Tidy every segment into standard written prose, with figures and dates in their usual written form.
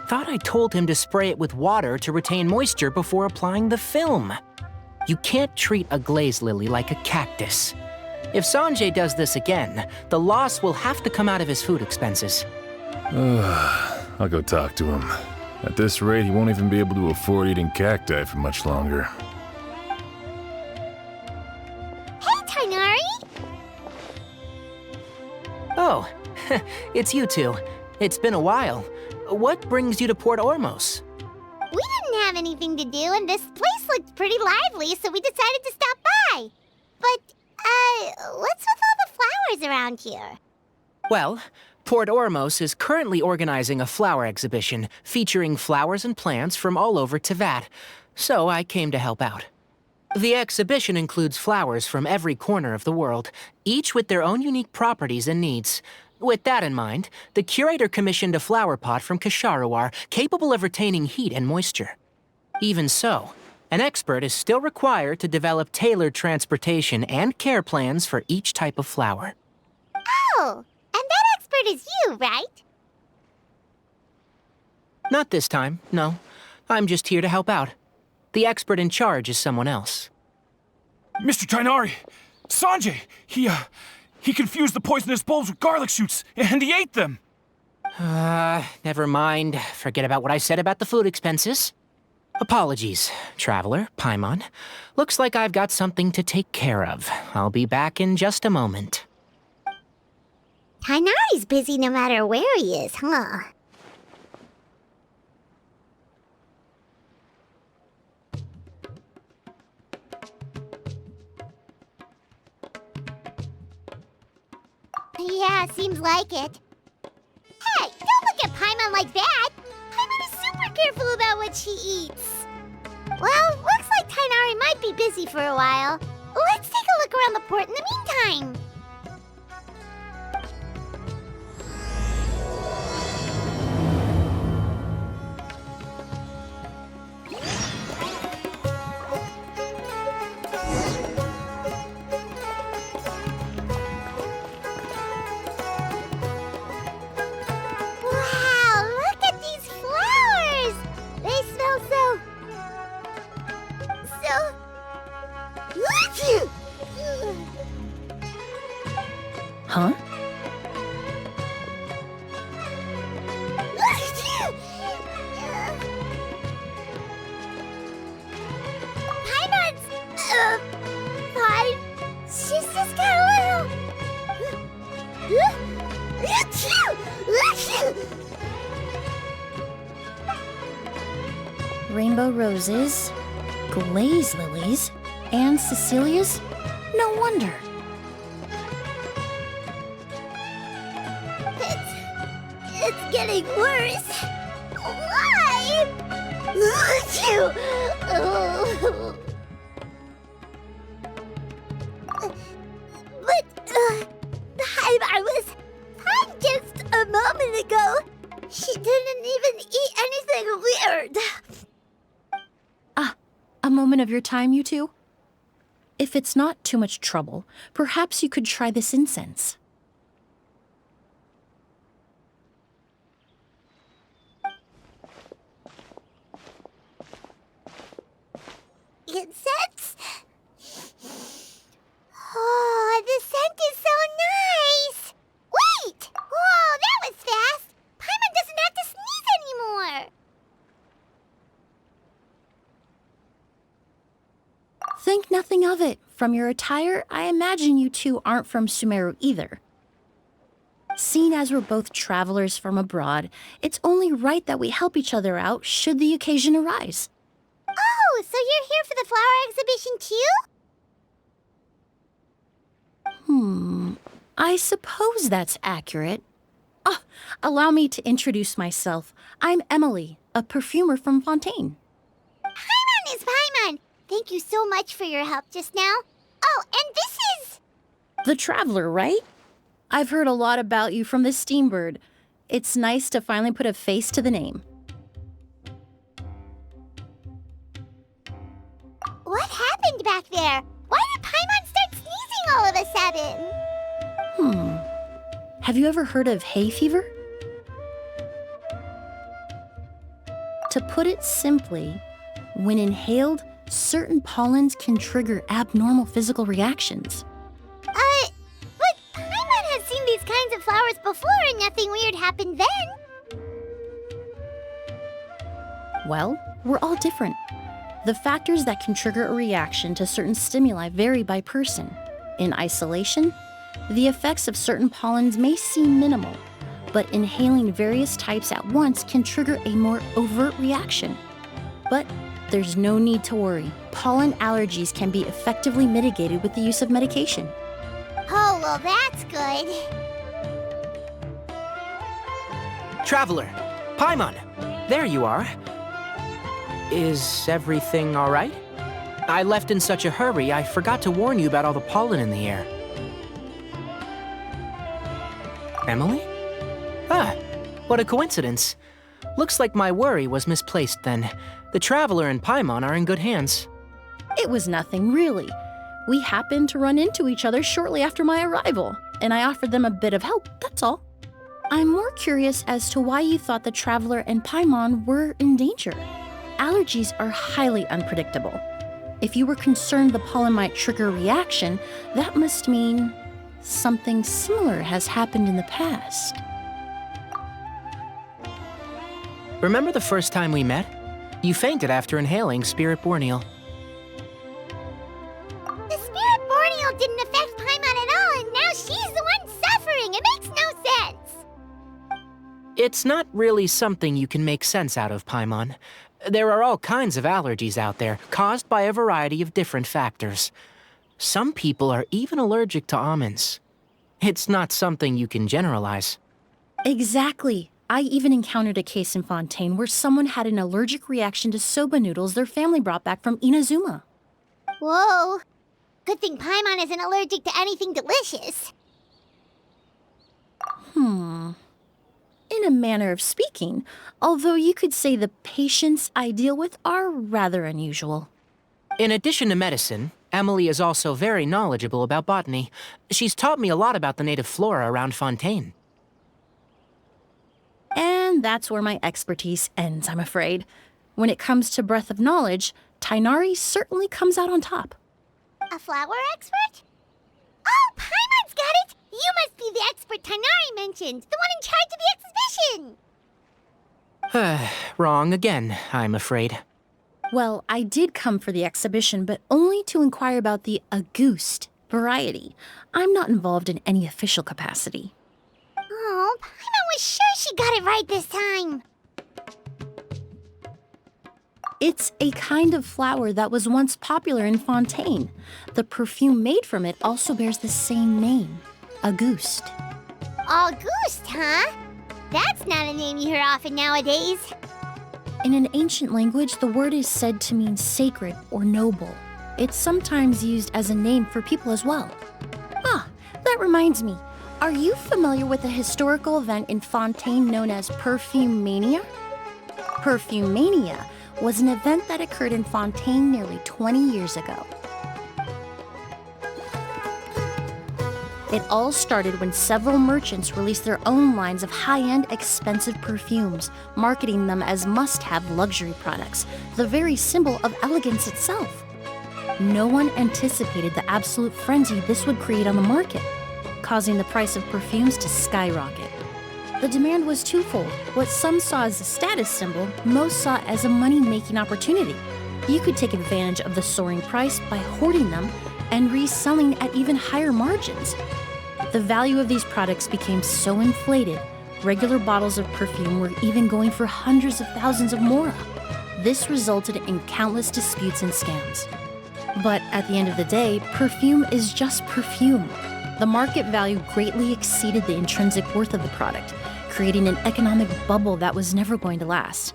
thought I told him to spray it with water to retain moisture before applying the film. You can't treat a glaze lily like a cactus. If Sanjay does this again, the loss will have to come out of his food expenses. I'll go talk to him. At this rate, he won't even be able to afford eating cacti for much longer. Hey, Tighnari! Oh, it's you two. It's been a while. What brings you to Port Ormos? We didn't have anything to do, and this place looked pretty lively, so we decided to stop by. But, what's with all the flowers around here? Well, Port Ormos is currently organizing a flower exhibition featuring flowers and plants from all over Teyvat, so I came to help out. The exhibition includes flowers from every corner of the world, each with their own unique properties and needs. With that in mind, the curator commissioned a flower pot from Kasharawar capable of retaining heat and moisture. Even so, an expert is still required to develop tailored transportation and care plans for each type of flower. Oh, and that expert is you, right? Not this time, no. I'm just here to help out. The expert in charge is someone else. Mr. Tighnari! Sanjay! He confused the poisonous bulbs with garlic shoots, and he ate them! Never mind. Forget about what I said about the food expenses. Apologies, Traveler, Paimon. Looks like I've got something to take care of. I'll be back in just a moment. Tighnari's busy no matter where he is, huh? Yeah, seems like it. Hey, don't look at Paimon like that! Paimon is super careful about what she eats. Well, looks like Tighnari might be busy for a while. Let's take a look around the port in the meantime. Huh? Paimon's, fine. She's just got a little... Rainbow roses, glaze lilies, and Cecilia's? No wonder. It's getting worse. Why? But I was fine just a moment ago. She didn't even eat anything weird. A moment of your time, you two? If it's not too much trouble, perhaps you could try this incense. Incense? Oh, the scent is so nice! Wait! Whoa, that was fast! Paimon doesn't have to sneeze anymore! Think nothing of it. From your attire, I imagine you two aren't from Sumeru either. Seeing as we're both travelers from abroad, it's only right that we help each other out should the occasion arise. Oh, so you're here for the flower exhibition too? I suppose that's accurate. Allow me to introduce myself. I'm Emilie, a perfumer from Fontaine. Paimon is Paimon! Thank you so much for your help just now. Oh, and this is... The Traveler, right? I've heard a lot about you from the Steambird. It's nice to finally put a face to the name. What happened back there? Why did Paimon start sneezing all of a sudden? Have you ever heard of hay fever? To put it simply, when inhaled, certain pollens can trigger abnormal physical reactions. But Paimon has seen these kinds of flowers before and nothing weird happened then. Well, we're all different. The factors that can trigger a reaction to certain stimuli vary by person. In isolation, the effects of certain pollens may seem minimal, but inhaling various types at once can trigger a more overt reaction. But there's no need to worry. Pollen allergies can be effectively mitigated with the use of medication. Oh, well, that's good. Traveler, Paimon, there you are. Is everything all right? I left in such a hurry, I forgot to warn you about all the pollen in the air. Emilie? Ah, what a coincidence. Looks like my worry was misplaced then. The Traveler and Paimon are in good hands. It was nothing, really. We happened to run into each other shortly after my arrival, and I offered them a bit of help, that's all. I'm more curious as to why you thought the Traveler and Paimon were in danger. Allergies are highly unpredictable. If you were concerned the pollen might trigger a reaction, that must mean something similar has happened in the past. Remember the first time we met? You fainted after inhaling Spirit Borneal. The Spirit Borneal didn't affect Paimon at all, and now she's the one suffering. It makes no sense. It's not really something you can make sense out of, Paimon. There are all kinds of allergies out there, caused by a variety of different factors. Some people are even allergic to almonds. It's not something you can generalize. Exactly. I even encountered a case in Fontaine where someone had an allergic reaction to soba noodles their family brought back from Inazuma. Whoa. Good thing Paimon isn't allergic to anything delicious. In a manner of speaking, although you could say the patients I deal with are rather unusual. In addition to medicine, Emilie is also very knowledgeable about botany. She's taught me a lot about the native flora around Fontaine. And that's where my expertise ends, I'm afraid. When it comes to breadth of knowledge, Tainari certainly comes out on top. A flower expert? Oh, Paimon's got it! You must be the expert Tainari mentioned, the one in charge of the exhibition! Wrong again, I'm afraid. Well, I did come for the exhibition, but only to inquire about the Auguste variety. I'm not involved in any official capacity. Oh, Paimon was sure she got it right this time. It's a kind of flower that was once popular in Fontaine. The perfume made from it also bears the same name, Auguste. Auguste, huh? That's not a name you hear often nowadays. In an ancient language, the word is said to mean sacred or noble. It's sometimes used as a name for people as well. Ah, that reminds me. Are you familiar with a historical event in Fontaine known as Perfume Mania? Perfume Mania was an event that occurred in Fontaine nearly 20 years ago. It all started when several merchants released their own lines of high-end, expensive perfumes, marketing them as must-have luxury products, the very symbol of elegance itself. No one anticipated the absolute frenzy this would create on the market, causing the price of perfumes to skyrocket. The demand was twofold. What some saw as a status symbol, most saw as a money-making opportunity. You could take advantage of the soaring price by hoarding them and reselling at even higher margins. The value of these products became so inflated, regular bottles of perfume were even going for hundreds of thousands of mora. This resulted in countless disputes and scams. But at the end of the day, perfume is just perfume. The market value greatly exceeded the intrinsic worth of the product, creating an economic bubble that was never going to last.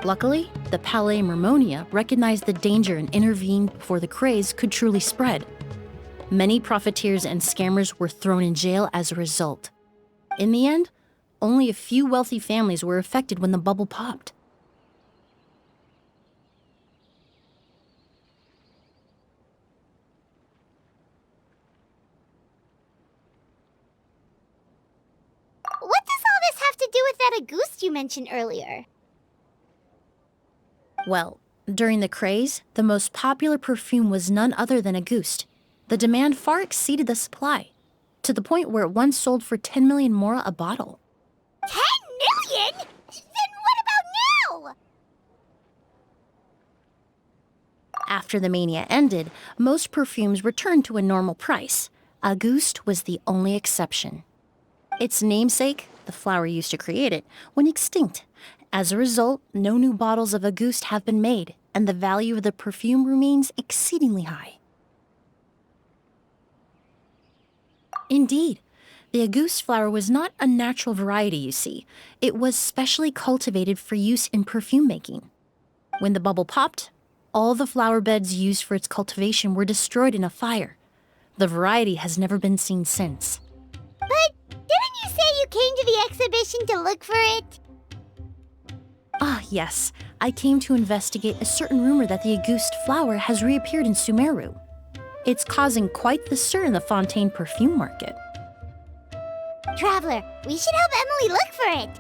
Luckily, the Palais Mermonia recognized the danger and intervened before the craze could truly spread. Many profiteers and scammers were thrown in jail as a result. In the end, only a few wealthy families were affected when the bubble popped. What does all this have to do with that Auguste you mentioned earlier? Well, during the craze, the most popular perfume was none other than Auguste. The demand far exceeded the supply, to the point where it once sold for 10 million mora a bottle. 10 million? Then what about now? After the mania ended, most perfumes returned to a normal price. Auguste was the only exception. Its namesake, the flower used to create it, went extinct. As a result, no new bottles of Auguste have been made, and the value of the perfume remains exceedingly high. Indeed, the Auguste flower was not a natural variety, you see. It was specially cultivated for use in perfume making. When the bubble popped, all the flower beds used for its cultivation were destroyed in a fire. The variety has never been seen since. But didn't you say you came to the exhibition to look for it? Ah, yes. I came to investigate a certain rumor that the Auguste flower has reappeared in Sumeru. It's causing quite the stir in the Fontaine perfume market. Traveler, we should help Emilie look for it.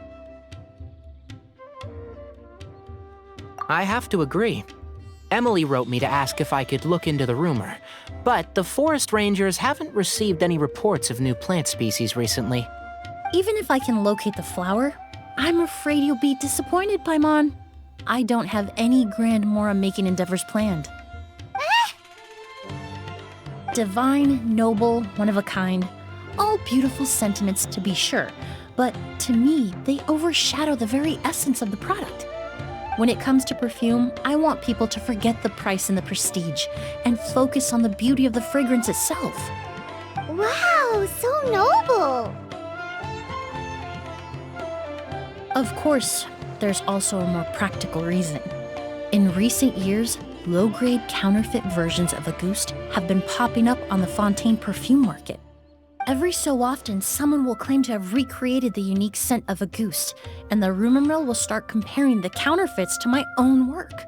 I have to agree. Emilie wrote me to ask if I could look into the rumor, but the forest rangers haven't received any reports of new plant species recently. Even if I can locate the flower, I'm afraid you'll be disappointed, Paimon. I don't have any grand Mora-making endeavors planned. Divine, noble, one of a kind. All beautiful sentiments, to be sure, but to me, they overshadow the very essence of the product. When it comes to perfume, I want people to forget the price and the prestige and focus on the beauty of the fragrance itself. Wow, so noble. Of course, there's also a more practical reason. In recent years, low-grade counterfeit versions of Auguste have been popping up on the Fontaine perfume market. Every so often, someone will claim to have recreated the unique scent of Auguste, and the rumor mill will start comparing the counterfeits to my own work.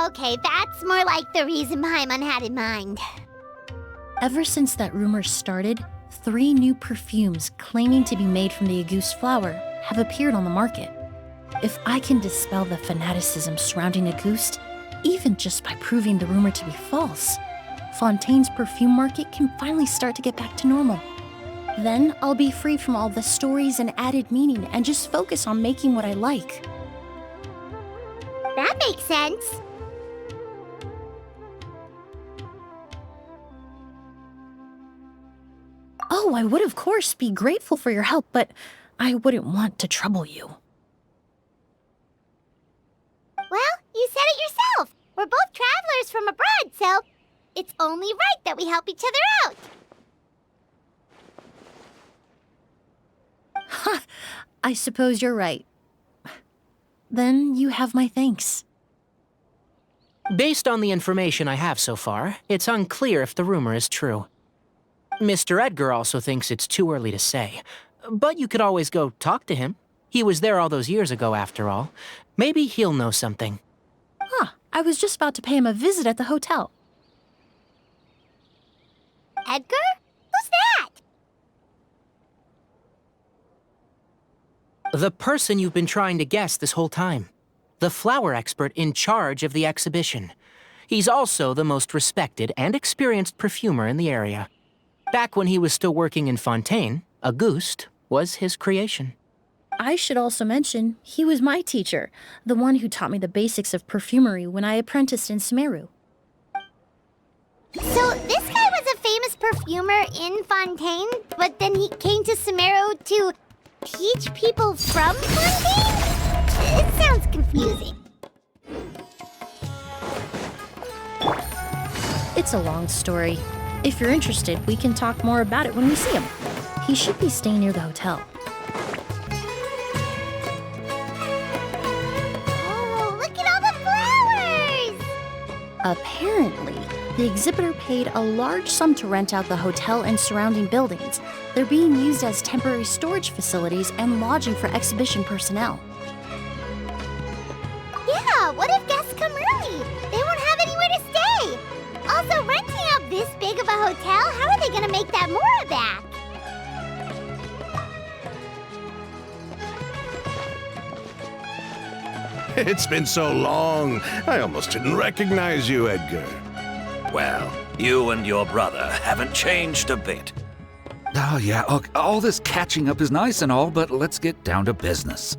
Okay, that's more like the reason Paimon had in mind. Ever since that rumor started, 3 new perfumes claiming to be made from the Auguste flower have appeared on the market. If I can dispel the fanaticism surrounding Auguste, even just by proving the rumor to be false, Fontaine's perfume market can finally start to get back to normal. Then I'll be free from all the stories and added meaning and just focus on making what I like. That makes sense. Oh, I would of course be grateful for your help, but I wouldn't want to trouble you. Well, you said it yourself. We're both travelers from abroad, so it's only right that we help each other out. Ha! I suppose you're right. Then you have my thanks. Based on the information I have so far, it's unclear if the rumor is true. Mr. Edgar also thinks it's too early to say, but you could always go talk to him. He was there all those years ago, after all. Maybe he'll know something. Huh, I was just about to pay him a visit at the hotel. Edgar? Who's that? The person you've been trying to guess this whole time. The flower expert in charge of the exhibition. He's also the most respected and experienced perfumer in the area. Back when he was still working in Fontaine, Auguste was his creation. I should also mention, he was my teacher, the one who taught me the basics of perfumery when I apprenticed in Sumeru. So this guy was a famous perfumer in Fontaine, but then he came to Sumeru to teach people from Fontaine? It sounds confusing. It's a long story. If you're interested, we can talk more about it when we see him. He should be staying near the hotel. Oh, look at all the flowers! Apparently, the exhibitor paid a large sum to rent out the hotel and surrounding buildings. They're being used as temporary storage facilities and lodging for exhibition personnel. Yeah, what if guests come early? They won't have anywhere to stay. Also, renting out this big of a hotel, how are they gonna make that Mora back? It's been so long, I almost didn't recognize you, Edgar. Well, you and your brother haven't changed a bit. Oh, yeah, all this catching up is nice and all, but let's get down to business.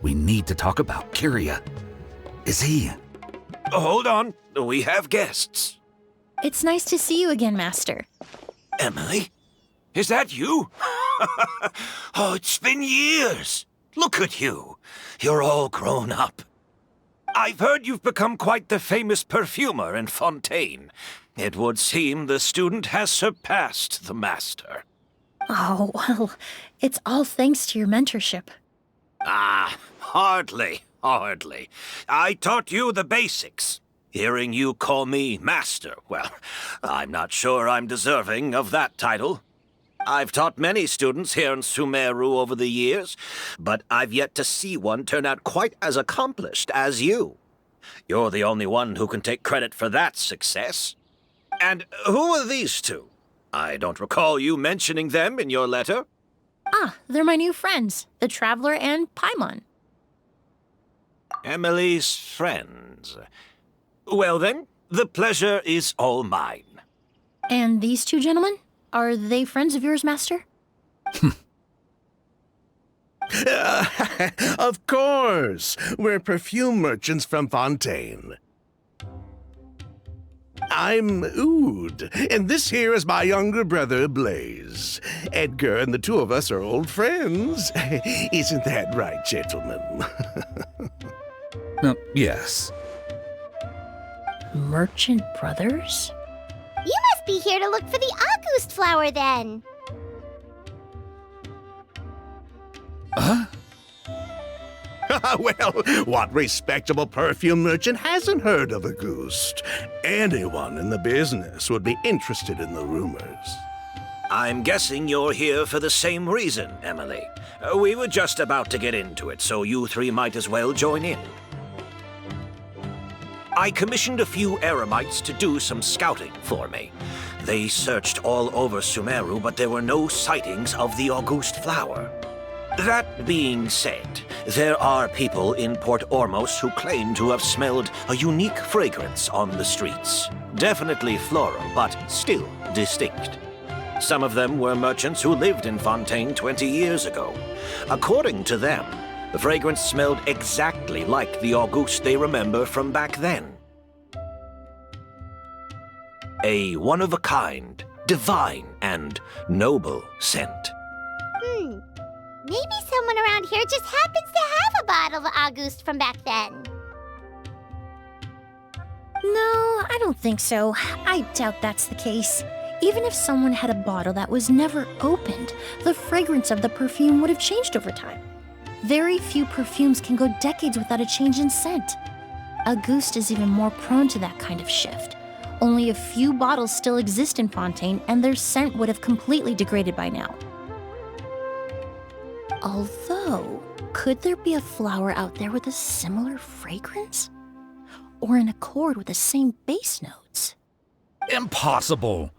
We need to talk about Kyria. Is he... Hold on, we have guests. It's nice to see you again, Master. Emilie? Is that you? Oh, it's been years. Look at you. You're all grown up. I've heard you've become quite the famous perfumer in Fontaine. It would seem the student has surpassed the master. Oh, well, it's all thanks to your mentorship. Ah, hardly. I taught you the basics. Hearing you call me master, well, I'm not sure I'm deserving of that title. I've taught many students here in Sumeru over the years, but I've yet to see one turn out quite as accomplished as you. You're the only one who can take credit for that success. And who are these two? I don't recall you mentioning them in your letter. Ah, they're my new friends, the Traveler and Paimon. Emilie's friends. Well then, the pleasure is all mine. And these two gentlemen? Are they friends of yours, Master? Of course! We're perfume merchants from Fontaine. I'm Oud, and this here is my younger brother, Blaze. Edgar and the two of us are old friends. Isn't that right, gentlemen? Yes. Merchant brothers? You must be here to look for the August flower, then. Huh? Well, what respectable perfume merchant hasn't heard of a Auguste? Anyone in the business would be interested in the rumors. I'm guessing you're here for the same reason, Emilie. We were just about to get into it, so you three might as well join in. I commissioned a few eremites to do some scouting for me. They searched all over Sumeru, but there were no sightings of the August flower. That being said, there are people in Port Ormos who claim to have smelled a unique fragrance on the streets. Definitely floral, but still distinct. Some of them were merchants who lived in Fontaine 20 years ago. According to them, the fragrance smelled exactly like the August they remember from back then. A one-of-a-kind, divine, and noble scent. Maybe someone around here just happens to have a bottle of August from back then. No, I don't think so. I doubt that's the case. Even if someone had a bottle that was never opened, the fragrance of the perfume would have changed over time. Very few perfumes can go decades without a change in scent. Auguste is even more prone to that kind of shift. Only a few bottles still exist in Fontaine, and their scent would have completely degraded by now. Although, could there be a flower out there with a similar fragrance? Or in accord with the same base notes? Impossible!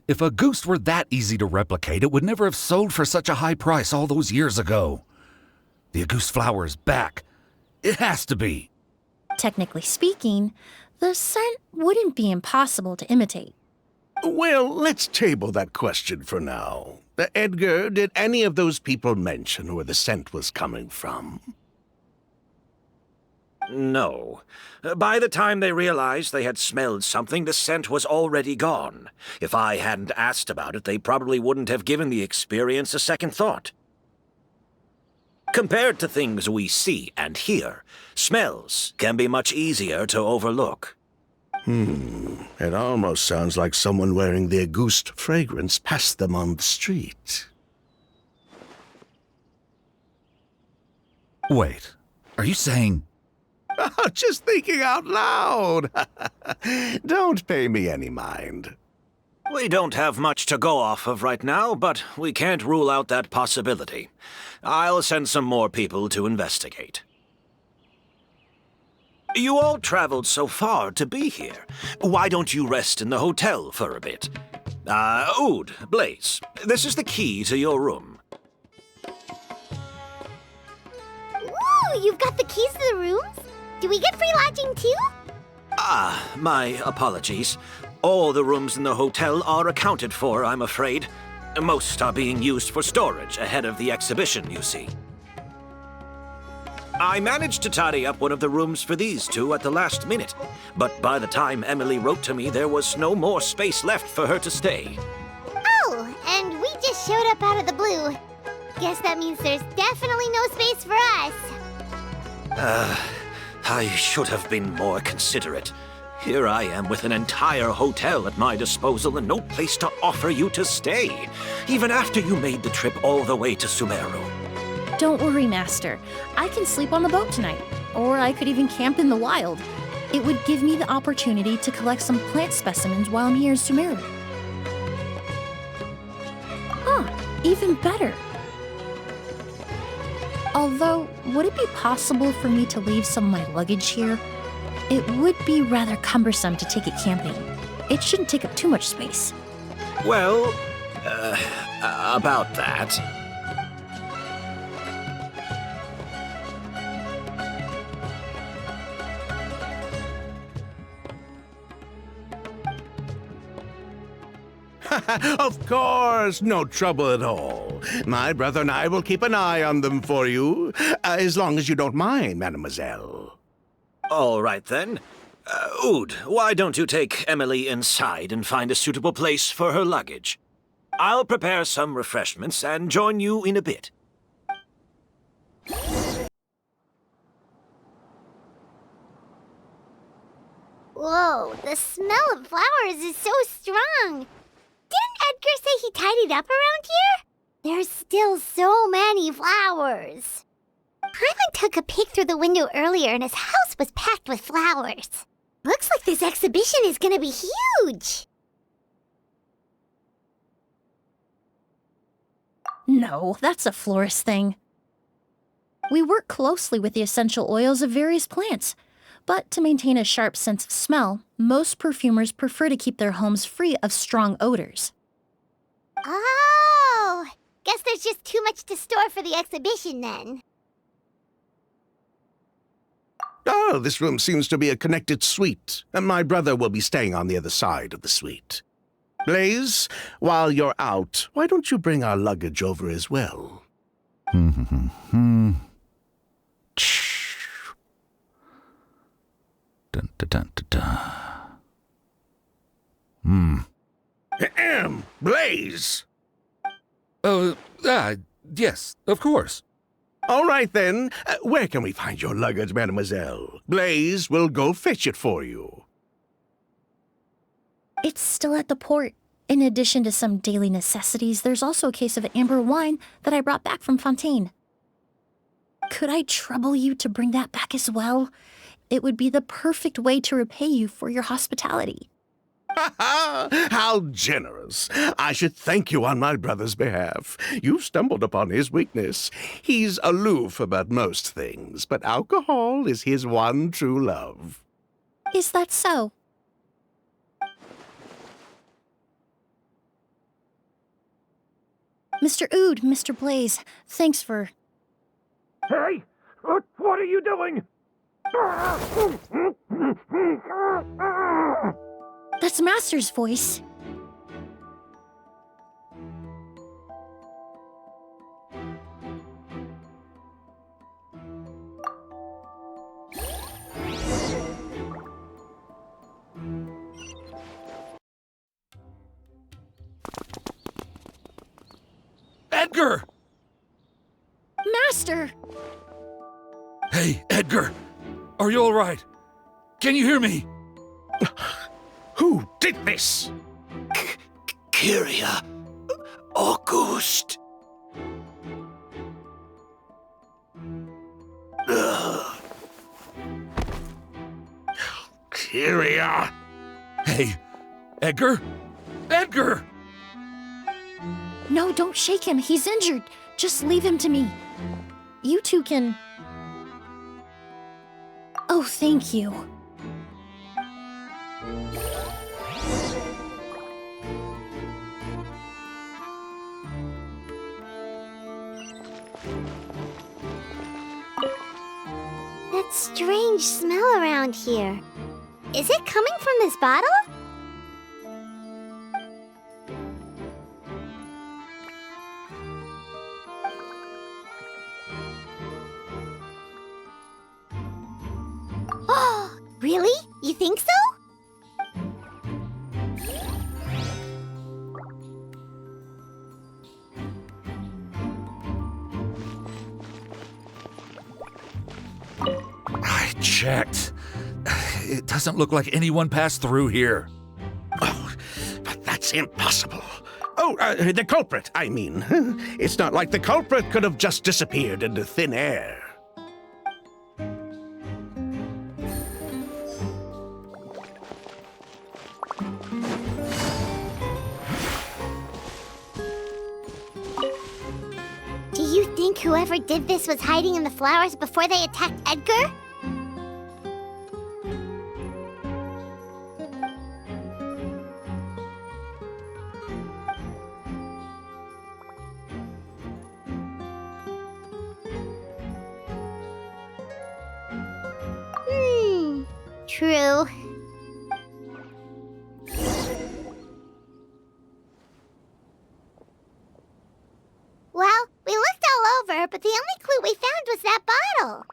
If Auguste were that easy to replicate, it would never have sold for such a high price all those years ago. The Auguste flower is back. It has to be. Technically speaking, the scent wouldn't be impossible to imitate. Well, let's table that question for now. Edgar, did any of those people mention where the scent was coming from? No. By the time they realized they had smelled something, the scent was already gone. If I hadn't asked about it, they probably wouldn't have given the experience a second thought. Compared to things we see and hear, smells can be much easier to overlook. It almost sounds like someone wearing the Auguste fragrance passed them on the street. Wait, are you saying... Just thinking out loud. Don't pay me any mind. We don't have much to go off of right now, but we can't rule out that possibility. I'll send some more people to investigate. You all traveled so far to be here. Why don't you rest in the hotel for a bit? Oud, Blaze, this is the key to your room. Ooh, you've got the keys to the rooms? Do we get free lodging too? Ah, my apologies. All the rooms in the hotel are accounted for, I'm afraid. Most are being used for storage ahead of the exhibition, you see. I managed to tidy up one of the rooms for these two at the last minute, but by the time Emilie wrote to me, there was no more space left for her to stay. Oh, and we just showed up out of the blue. Guess that means there's definitely no space for us. I should have been more considerate. Here I am with an entire hotel at my disposal and no place to offer you to stay, even after you made the trip all the way to Sumeru. Don't worry, Master. I can sleep on the boat tonight, or I could even camp in the wild. It would give me the opportunity to collect some plant specimens while I'm here in Sumeru. Even better. Although, would it be possible for me to leave some of my luggage here? It would be rather cumbersome to take it camping. It shouldn't take up too much space. Well, about that. Of course, no trouble at all. My brother and I will keep an eye on them for you, as long as you don't mind, mademoiselle. All right, then. Oud, why don't you take Emilie inside and find a suitable place for her luggage? I'll prepare some refreshments and join you in a bit. Whoa, the smell of flowers is so strong. Didn't Edgar say he tidied up around here? There's still so many flowers. Paimon took a peek through the window earlier and his house was packed with flowers. Looks like this exhibition is gonna be huge. No, that's a florist thing. We work closely with the essential oils of various plants, but to maintain a sharp sense of smell, most perfumers prefer to keep their homes free of strong odors. Oh, guess there's just too much to store for the exhibition then. Oh, this room seems to be a connected suite, and my brother will be staying on the other side of the suite. Blaze, while you're out, why don't you bring our luggage over as well? Dun, dun, dun, dun, dun. Blaze! Yes, of course. All right, then. Where can we find your luggage, mademoiselle? Blaze will go fetch it for you. It's still at the port. In addition to some daily necessities, there's also a case of amber wine that I brought back from Fontaine. Could I trouble you to bring that back as well? It would be the perfect way to repay you for your hospitality. Ha ha! How generous! I should thank you on my brother's behalf. You've stumbled upon his weakness. He's aloof about most things, but alcohol is his one true love. Is that so? Mr. Oud, Mr. Blaze, thanks for... Hey! What are you doing? That's Master's voice. Edgar! Master! Hey, Edgar! Are you all right? Can you hear me? Who did this? Kyria. Auguste. Kyria! Hey, Edgar? Edgar! No, don't shake him. He's injured. Just leave him to me. You two can... Oh, thank you. That's strange smell around here. Is it coming from this bottle? Oh, really? You think so? I checked. It doesn't look like anyone passed through here. Oh, but that's impossible. Oh, the culprit, I mean. It's not like the culprit could have just disappeared into thin air. Do you think whoever did this was hiding in the flowers before they attacked Edgar? True. Well, we looked all over, but the only clue we found was that bottle.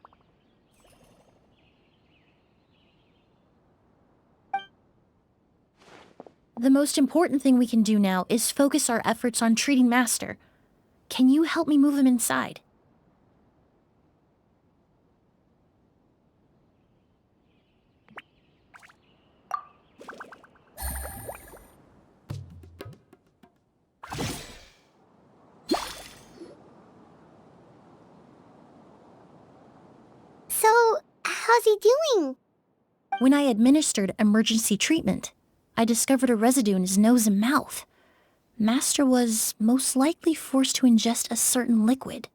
The most important thing we can do now is focus our efforts on treating Master. Can you help me move him inside? So, how's he doing? When I administered emergency treatment, I discovered a residue in his nose and mouth. Master was most likely forced to ingest a certain liquid.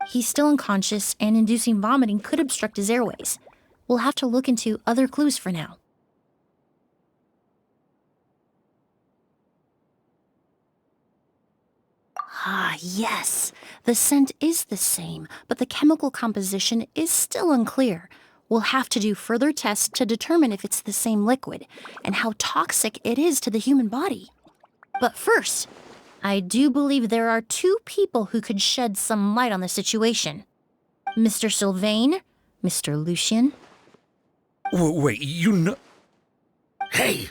He's still unconscious, and inducing vomiting could obstruct his airways. We'll have to look into other clues for now. Ah, yes. The scent is the same, but the chemical composition is still unclear. We'll have to do further tests to determine if it's the same liquid and how toxic it is to the human body. But first, I do believe there are two people who could shed some light on the situation. Mr. Sylvain, Mr. Lucien. Wait, you know... Hey!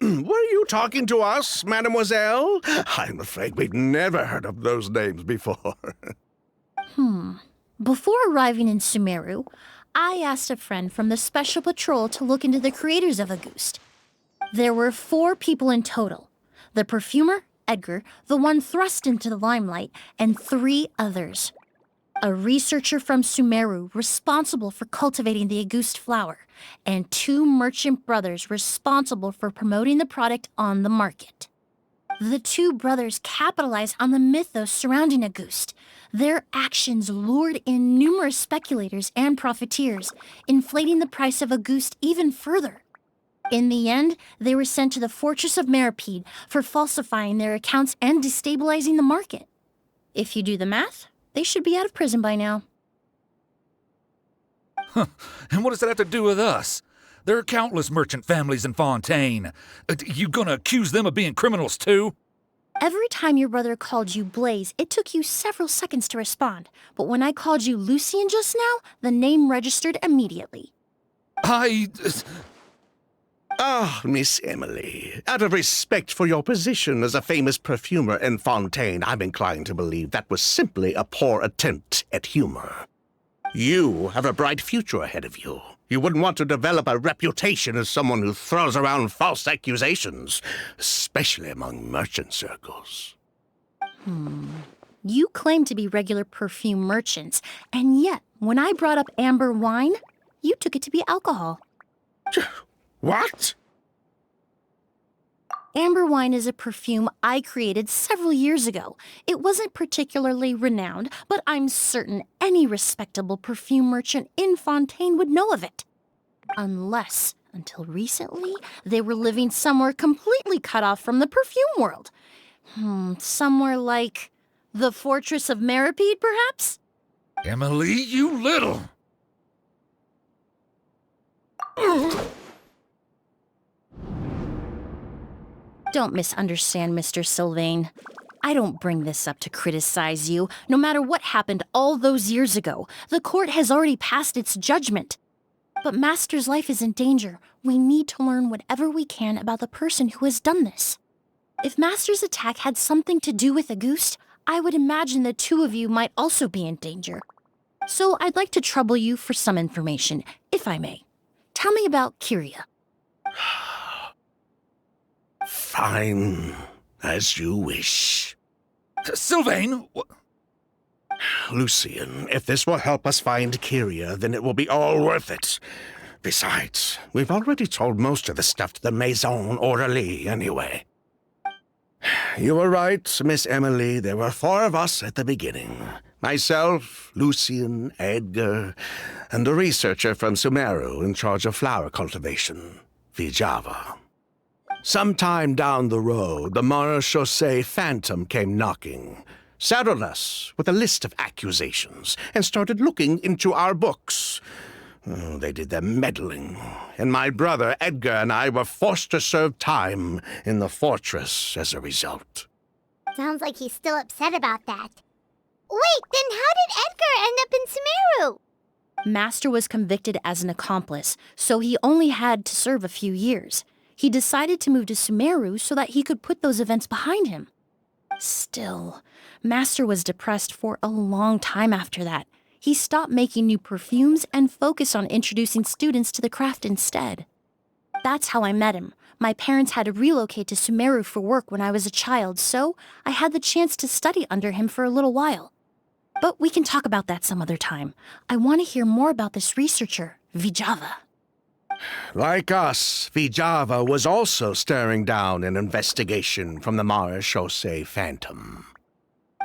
Were you talking to us, mademoiselle? I'm afraid we'd never heard of those names before. Before arriving in Sumeru, I asked a friend from the Special Patrol to look into the creators of Auguste. There were 4 people in total. The perfumer, Edgar, the one thrust into the limelight, and 3 others. A researcher from Sumeru responsible for cultivating the Auguste flower, and 2 merchant brothers responsible for promoting the product on the market. The 2 brothers capitalized on the mythos surrounding Auguste. Their actions lured in numerous speculators and profiteers, inflating the price of Auguste even further. In the end, they were sent to the Fortress of Meripede for falsifying their accounts and destabilizing the market. If you do the math, they should be out of prison by now. And what does that have to do with us? There are countless merchant families in Fontaine. You gonna accuse them of being criminals too? Every time your brother called you Blaze, it took you several seconds to respond. But when I called you Lucien just now, the name registered immediately. Ah, Miss Emilie, out of respect for your position as a famous perfumer in Fontaine, I'm inclined to believe that was simply a poor attempt at humor. You have a bright future ahead of you. You wouldn't want to develop a reputation as someone who throws around false accusations, especially among merchant circles. You claim to be regular perfume merchants, and yet, when I brought up amber wine, you took it to be alcohol. What? Amber wine is a perfume I created several years ago. It wasn't particularly renowned, but I'm certain any respectable perfume merchant in Fontaine would know of it. Unless, until recently, they were living somewhere completely cut off from the perfume world. Somewhere like the Fortress of Meripede, perhaps? Emilie, you little... Don't misunderstand, Mr. Sylvain. I don't bring this up to criticize you. No matter what happened all those years ago, the court has already passed its judgment. But Master's life is in danger. We need to learn whatever we can about the person who has done this. If Master's attack had something to do with Auguste, I would imagine the two of you might also be in danger. So I'd like to trouble you for some information, if I may. Tell me about Kyria. Fine, as you wish. Sylvain! Lucien, if this will help us find Kyria, then it will be all worth it. Besides, we've already told most of the stuff to the Maison Orderly anyway. You were right, Miss Emilie. There were 4 of us at the beginning. Myself, Lucien, Edgar, and a researcher from Sumeru in charge of flower cultivation, Vijava. Sometime down the road, the Marechaussee Phantom came knocking, saddled us with a list of accusations, and started looking into our books. Oh, they did their meddling, and my brother Edgar and I were forced to serve time in the fortress as a result. Sounds like he's still upset about that. Wait, then how did Edgar end up in Sumeru? Master was convicted as an accomplice, so he only had to serve a few years. He decided to move to Sumeru so that he could put those events behind him. Still, Master was depressed for a long time after that. He stopped making new perfumes and focused on introducing students to the craft instead. That's how I met him. My parents had to relocate to Sumeru for work when I was a child, so I had the chance to study under him for a little while. But we can talk about that some other time. I want to hear more about this researcher, Vijava. Like us, Vijava was also staring down an investigation from the Marechaussee Phantom.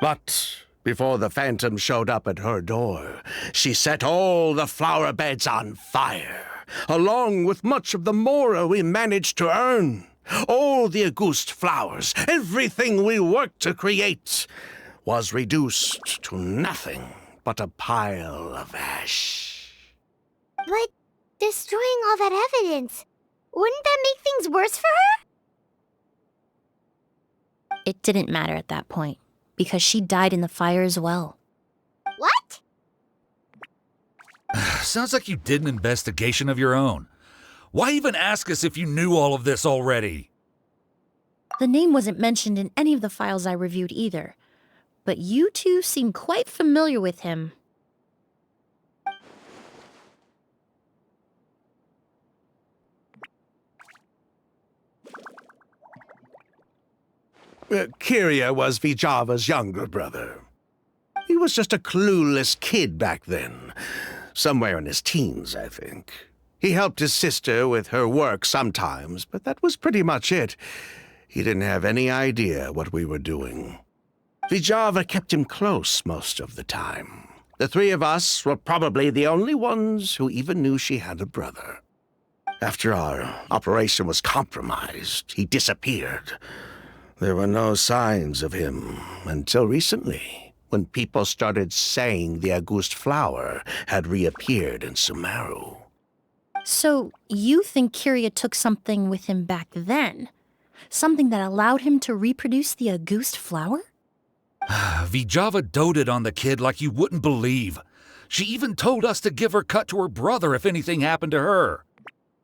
But before the Phantom showed up at her door, she set all the flower beds on fire, along with much of the mora we managed to earn. All the Auguste flowers, everything we worked to create, was reduced to nothing but a pile of ash. But destroying all that evidence, wouldn't that make things worse for her? It didn't matter at that point, because she died in the fire as well. What? Sounds like you did an investigation of your own. Why even ask us if you knew all of this already? The name wasn't mentioned in any of the files I reviewed either, but you two seem quite familiar with him. Kyria was Vijava's younger brother. He was just a clueless kid back then. Somewhere in his teens, I think. He helped his sister with her work sometimes, but that was pretty much it. He didn't have any idea what we were doing. Vijava kept him close most of the time. The 3 of us were probably the only ones who even knew she had a brother. After our operation was compromised, he disappeared. There were no signs of him until recently, when people started saying the Auguste flower had reappeared in Sumeru. So, you think Kyria took something with him back then? Something that allowed him to reproduce the Auguste flower? Vijava doted on the kid like you wouldn't believe. She even told us to give her cut to her brother if anything happened to her.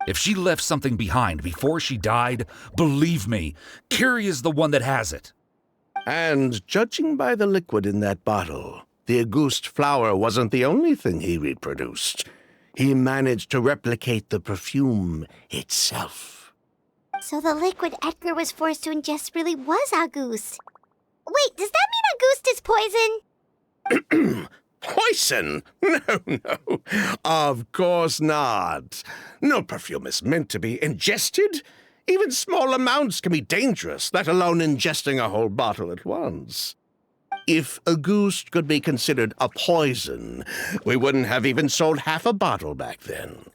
If she left something behind before she died, believe me, Kyria's the one that has it. And judging by the liquid in that bottle, the Auguste flower wasn't the only thing he reproduced. He managed to replicate the perfume itself. So the liquid Edgar was forced to ingest really was Auguste. Wait, does that mean Auguste is poison? Poison? No. Of course not. No perfume is meant to be ingested. Even small amounts can be dangerous, let alone ingesting a whole bottle at once. If Auguste could be considered a poison, we wouldn't have even sold half a bottle back then.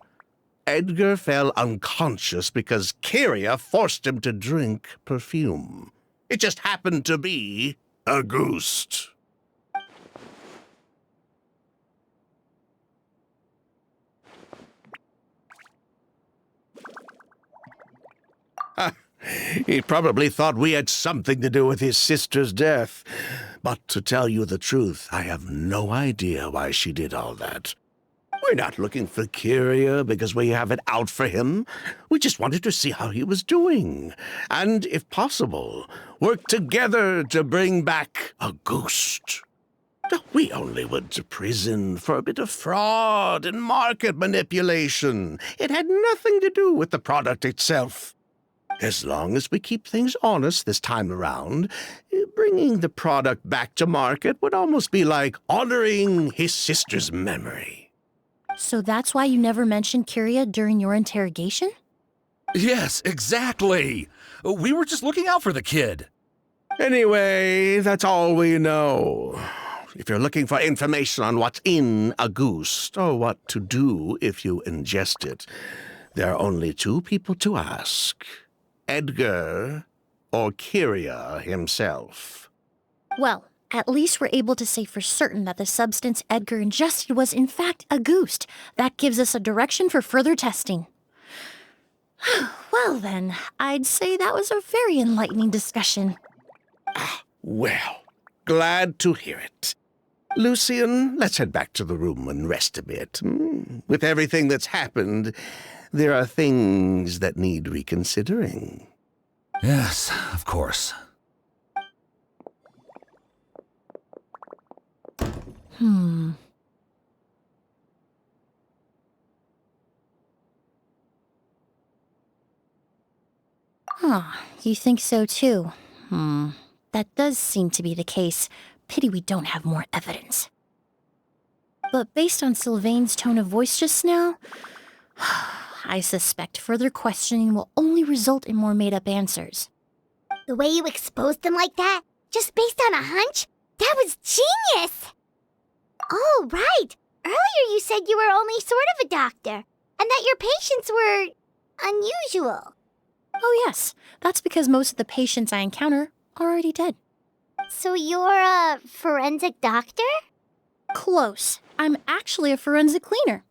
Edgar fell unconscious because Kyria forced him to drink perfume. It just happened to be Auguste. He probably thought we had something to do with his sister's death. But to tell you the truth, I have no idea why she did all that. We're not looking for Kyria because we have it out for him. We just wanted to see how he was doing. And, if possible, work together to bring back a ghost. We only went to prison for a bit of fraud and market manipulation. It had nothing to do with the product itself. As long as we keep things honest this time around, bringing the product back to market would almost be like honoring his sister's memory. So that's why you never mentioned Kyria during your interrogation? Yes, exactly. We were just looking out for the kid. Anyway, that's all we know. If you're looking for information on what's in a ghost, or what to do if you ingest it, there are only two people to ask. Edgar or Kyria himself. Well, at least we're able to say for certain that the substance Edgar ingested was in fact a ghost. That gives us a direction for further testing. Well then, I'd say that was a very enlightening discussion. Well, glad to hear it. Lucian, let's head back to the room and rest a bit. With everything that's happened, there are things that need reconsidering. Yes, of course. You think so too? That does seem to be the case. Pity we don't have more evidence. But based on Sylvain's tone of voice just now, I suspect further questioning will only result in more made-up answers. The way you exposed them like that, just based on a hunch? That was genius! Oh, right. Earlier you said you were only sort of a doctor, and that your patients were unusual. Oh yes, that's because most of the patients I encounter are already dead. So you're a forensic doctor? Close. I'm actually a forensic cleaner.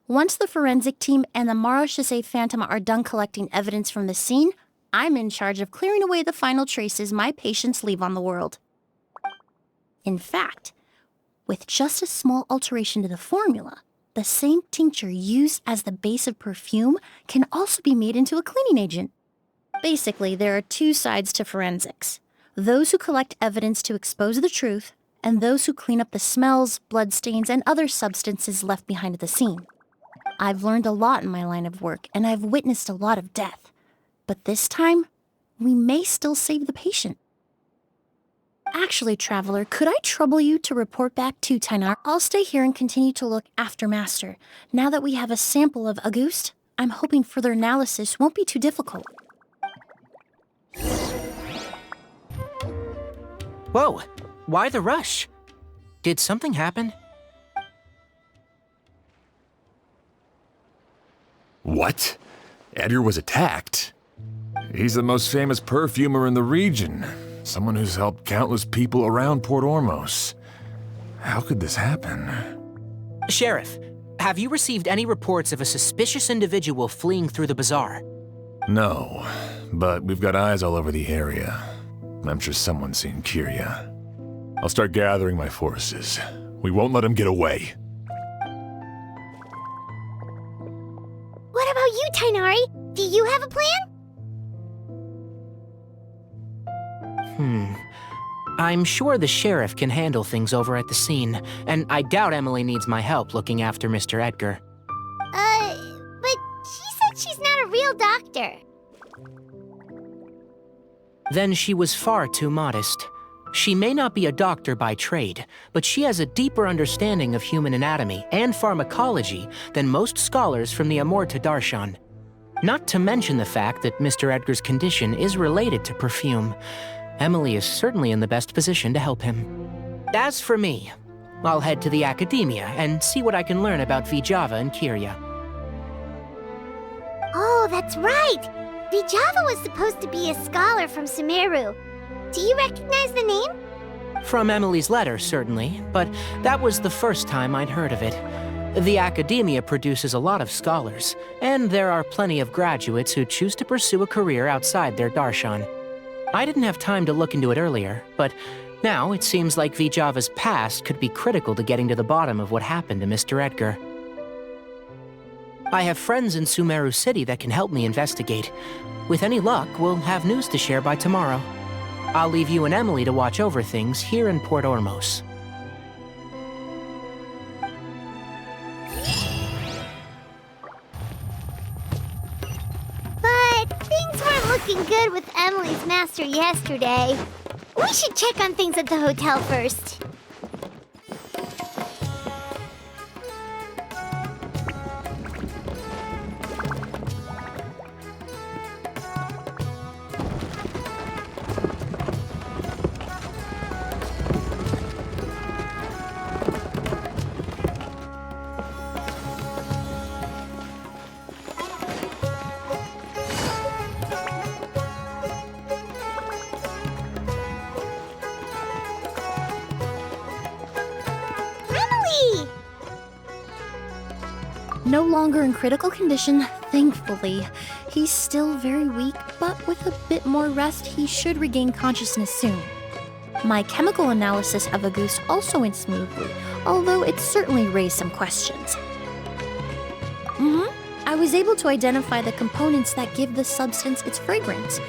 Once the forensic team and the Marechaussee Phantom are done collecting evidence from the scene, I'm in charge of clearing away the final traces my patients leave on the world. In fact, with just a small alteration to the formula, the same tincture used as the base of perfume can also be made into a cleaning agent. Basically, there are two sides to forensics. Those who collect evidence to expose the truth, and those who clean up the smells, bloodstains, and other substances left behind at the scene. I've learned a lot in my line of work, and I've witnessed a lot of death. But this time, we may still save the patient. Actually, Traveler, could I trouble you to report back to Tainar? I'll stay here and continue to look after Master. Now that we have a sample of Auguste, I'm hoping further analysis won't be too difficult. Whoa, why the rush? Did something happen? What? Edgar was attacked? He's the most famous perfumer in the region. Someone who's helped countless people around Port Ormos. How could this happen? Sheriff, have you received any reports of a suspicious individual fleeing through the bazaar? No, but we've got eyes all over the area. I'm sure someone's seen Kyria. I'll start gathering my forces. We won't let him get away. What about you, Tainari? Do you have a plan? I'm sure the sheriff can handle things over at the scene, and I doubt Emilie needs my help looking after Mr. Edgar. But she said she's not a real doctor. Then she was far too modest. She may not be a doctor by trade, but she has a deeper understanding of human anatomy and pharmacology than most scholars from the Amorta Darshan. Not to mention the fact that Mr. Edgar's condition is related to perfume. Emilie is certainly in the best position to help him. As for me, I'll head to the academia and see what I can learn about Vijava and Kyria. Oh, that's right! Vijava was supposed to be a scholar from Sumeru. Do you recognize the name? From Emilie's letter, certainly, but that was the first time I'd heard of it. The academia produces a lot of scholars, and there are plenty of graduates who choose to pursue a career outside their darshan. I didn't have time to look into it earlier, but now it seems like Vijava's past could be critical to getting to the bottom of what happened to Mr. Edgar. I have friends in Sumeru City that can help me investigate. With any luck, we'll have news to share by tomorrow. I'll leave you and Emilie to watch over things here in Port Ormos. But things weren't looking good with Emilie's master yesterday. We should check on things at the hotel first. No longer in critical condition, thankfully. He's still very weak, but with a bit more rest, he should regain consciousness soon. My chemical analysis of Auguste also went smoothly, although it certainly raised some questions. I was able to identify the components that give the substance its fragrance,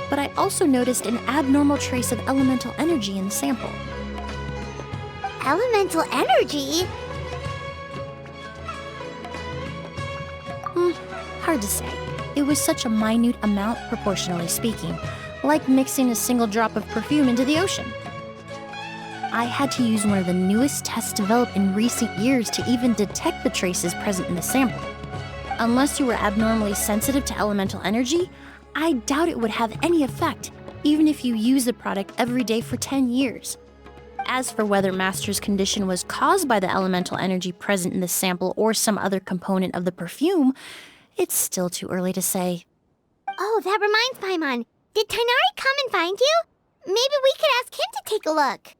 but I also noticed an abnormal trace of elemental energy in the sample. Elemental energy? Hard to say. It was such a minute amount, proportionally speaking, like mixing a single drop of perfume into the ocean. I had to use one of the newest tests developed in recent years to even detect the traces present in the sample. Unless you were abnormally sensitive to elemental energy, I doubt it would have any effect, even if you use the product every day for 10 years. As for whether Master's condition was caused by the elemental energy present in the sample or some other component of the perfume, it's still too early to say. Oh, that reminds Paimon. Did Tighnari come and find you? Maybe we could ask him to take a look.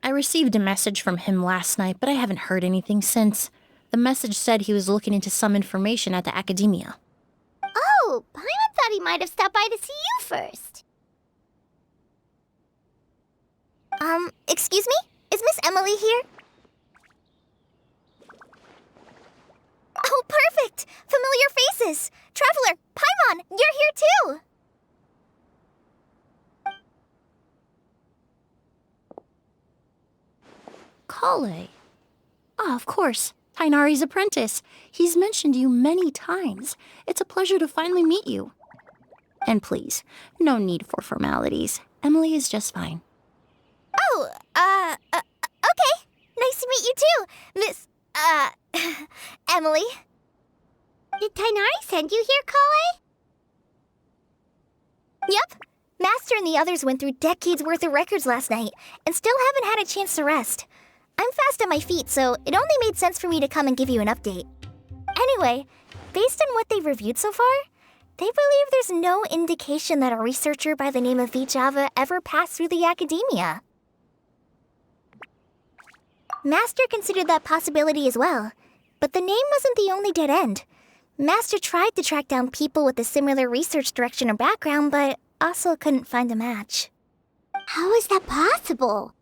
I received a message from him last night, but I haven't heard anything since. The message said he was looking into some information at the academia. Oh, Paimon thought he might have stopped by to see you first. Excuse me? Is Miss Emilie here? Oh, perfect! Familiar faces! Traveler, Paimon, you're here too! Kale. Ah, of course. Tighnari's apprentice. He's mentioned you many times. It's a pleasure to finally meet you. And please, no need for formalities. Emilie is just fine. Oh, okay. Nice to meet you too, Miss, Emilie. Did Tighnari send you here, Kale? Yep. Master and the others went through decades worth of records last night and still haven't had a chance to rest. I'm fast on my feet, so it only made sense for me to come and give you an update. Anyway, based on what they've reviewed so far, they believe there's no indication that a researcher by the name of Vijava ever passed through the academia. Master considered that possibility as well, but the name wasn't the only dead end. Master tried to track down people with a similar research direction or background, but also couldn't find a match. How is that possible?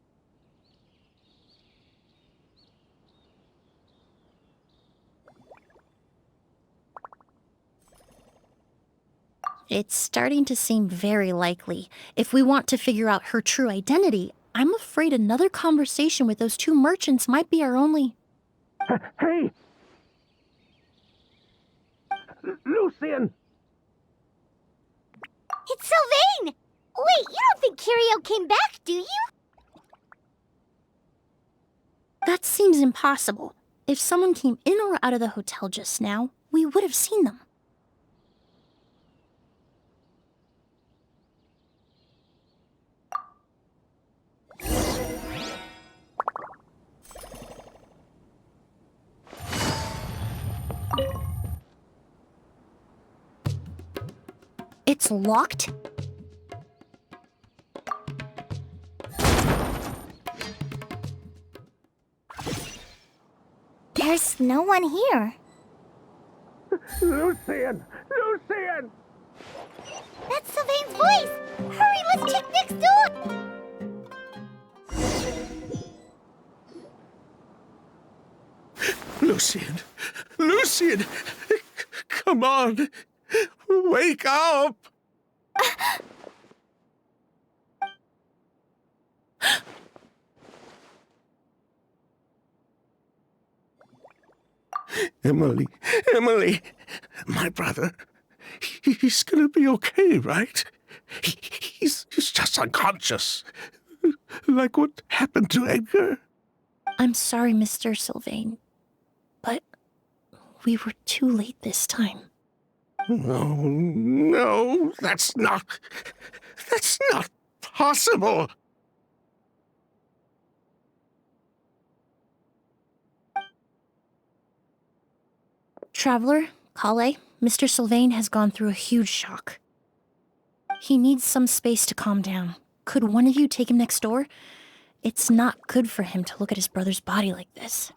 It's starting to seem very likely. If we want to figure out her true identity, I'm afraid another conversation with those two merchants might be our only... Hey! Lucian! It's Sylvain! Wait, you don't think Kirio came back, do you? That seems impossible. If someone came in or out of the hotel just now, we would have seen them. It's locked? There's no one here. Lucian! Lucian! That's Sylvain's voice! Hurry, let's check next door! Lucian! Lucian! Come on! Wake up! Emilie, Emilie, my brother, he's gonna be okay, right? He's just unconscious. Like what happened to Edgar. I'm sorry, Mr. Sylvain, but we were too late this time. No, that's not possible. Traveler, Kale, Mr. Sylvain has gone through a huge shock. He needs some space to calm down. Could one of you take him next door? It's not good for him to look at his brother's body like this.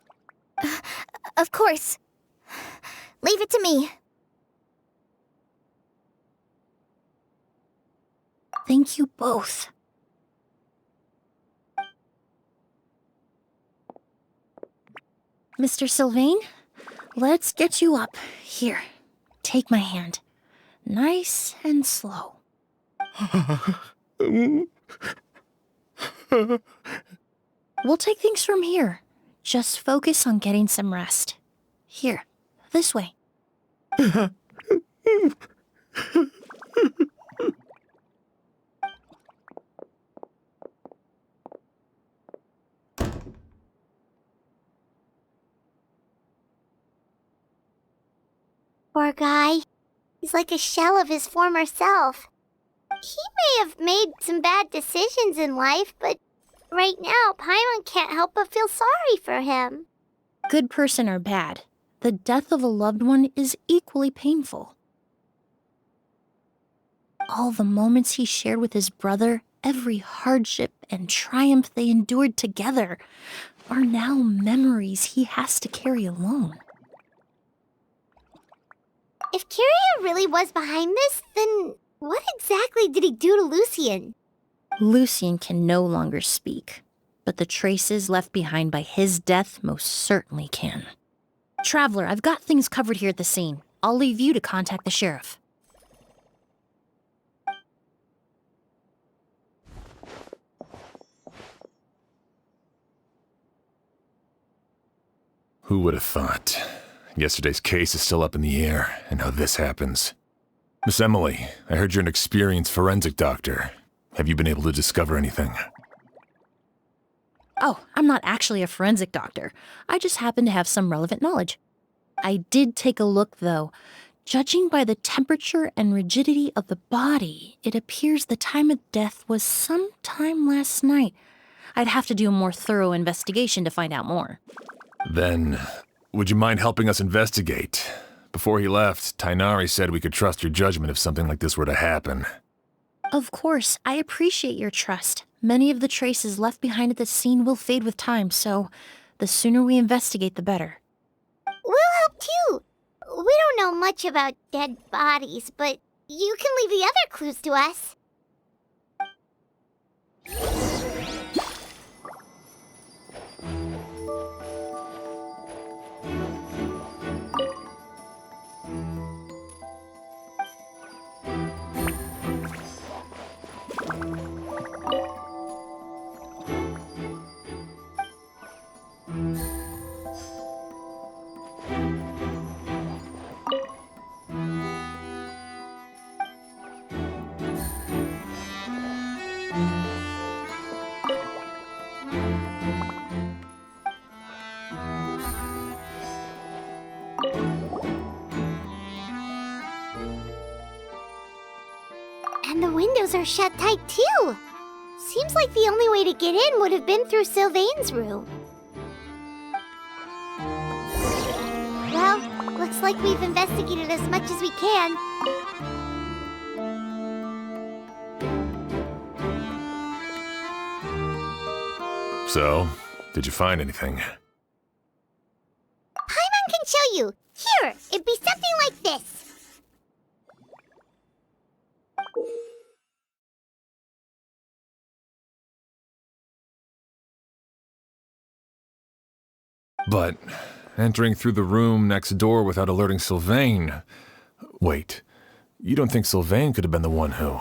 Of course. Leave it to me. Thank you both. Mr. Sylvain, let's get you up. Here, take my hand. Nice and slow. We'll take things from here. Just focus on getting some rest. Here, this way. Poor guy. He's like a shell of his former self. He may have made some bad decisions in life, but right now, Paimon can't help but feel sorry for him. Good person or bad, the death of a loved one is equally painful. All the moments he shared with his brother, every hardship and triumph they endured together, are now memories he has to carry alone. If Kiria really was behind this, then what exactly did he do to Lucian? Lucian can no longer speak, but the traces left behind by his death most certainly can. Traveler, I've got things covered here at the scene. I'll leave you to contact the sheriff. Who would have thought? Yesterday's case is still up in the air, and now this happens. Miss Emilie, I heard you're an experienced forensic doctor. Have you been able to discover anything? Oh, I'm not actually a forensic doctor. I just happen to have some relevant knowledge. I did take a look, though. Judging by the temperature and rigidity of the body, it appears the time of death was sometime last night. I'd have to do a more thorough investigation to find out more. Then, would you mind helping us investigate? Before he left, Tainari said we could trust your judgment if something like this were to happen. Of course, I appreciate your trust. Many of the traces left behind at the scene will fade with time, so the sooner we investigate, the better. We'll help too. We don't know much about dead bodies, but you can leave the other clues to us. And the windows are shut tight too. Seems like the only way to get in would have been through Sylvain's room. Well, looks like we've investigated as much as we can. So, did you find anything? can show you. Here, it'd be something like this. But entering through the room next door without alerting Sylvain... Wait, you don't think Sylvain could have been the one who...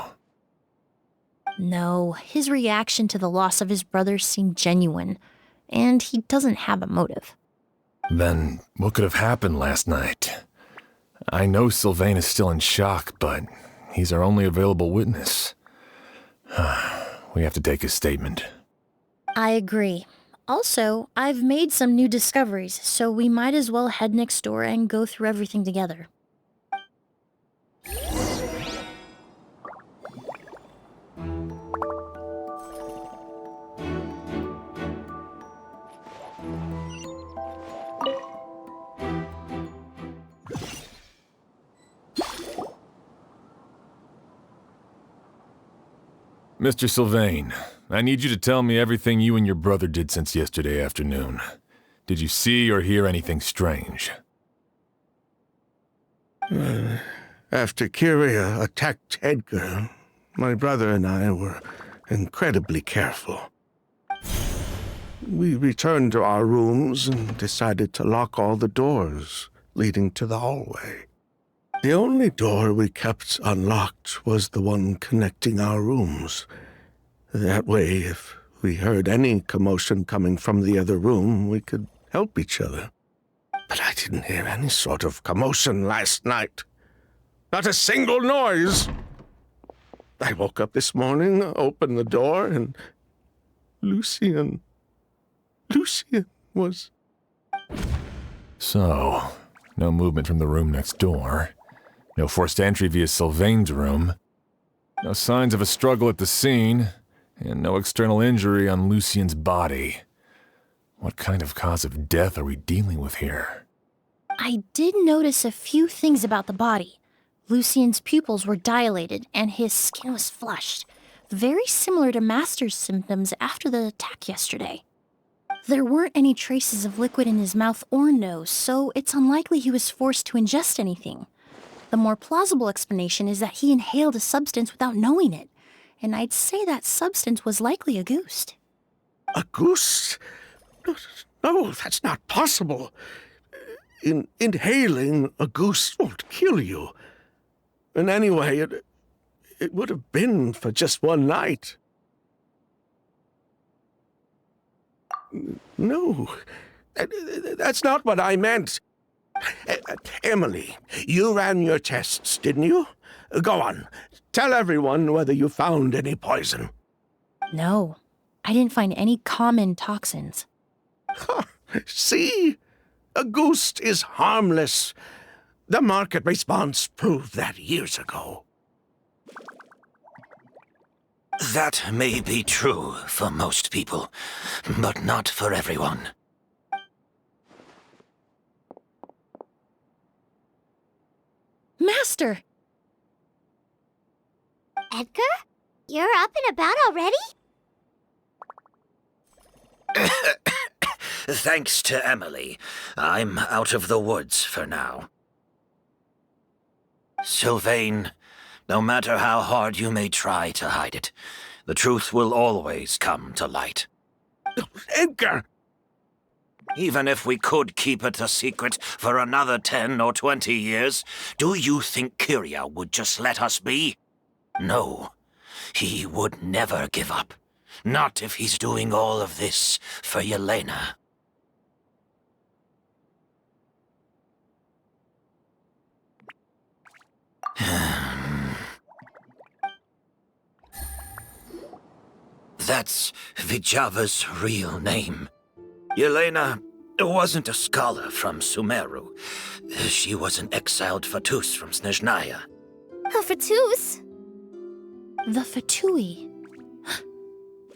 No, his reaction to the loss of his brother seemed genuine, and he doesn't have a motive. Then what could have happened last night? I know Sylvain is still in shock, but he's our only available witness. We have to take his statement. I agree. Also, I've made some new discoveries, so we might as well head next door and go through everything together. Mr. Sylvain, I need you to tell me everything you and your brother did since yesterday afternoon. Did you see or hear anything strange? After Kyria attacked Edgar, my brother and I were incredibly careful. We returned to our rooms and decided to lock all the doors leading to the hallway. The only door we kept unlocked was the one connecting our rooms. That way, if we heard any commotion coming from the other room, we could help each other. But I didn't hear any sort of commotion last night. Not a single noise. I woke up this morning, opened the door, and Lucian was... So, no movement from the room next door. No forced entry via Sylvain's room. No signs of a struggle at the scene. And no external injury on Lucian's body. What kind of cause of death are we dealing with here? I did notice a few things about the body. Lucian's pupils were dilated, and his skin was flushed. Very similar to Master's symptoms after the attack yesterday. There weren't any traces of liquid in his mouth or nose, so it's unlikely he was forced to ingest anything. The more plausible explanation is that he inhaled a substance without knowing it, and I'd say that substance was likely a goose. A goose? No, that's not possible. Inhaling a goose won't kill you. And anyway, it would have been for just one night. No, that's not what I meant. Emilie, you ran your tests, didn't you? Go on. Tell everyone whether you found any poison. No, I didn't find any common toxins. See? A goose is harmless. The market response proved that years ago. That may be true for most people, but not for everyone. Master! Edgar? You're up and about already? Thanks to Emilie, I'm out of the woods for now. Sylvain, no matter how hard you may try to hide it, the truth will always come to light. Edgar! Even if we could keep it a secret for another 10 or 20 years, do you think Kyria would just let us be? No, he would never give up. Not if he's doing all of this for Yelena. That's Vijava's real name. Yelena wasn't a scholar from Sumeru. She was an exiled Fatus from Snezhnaya. A Fatus? The Fatui.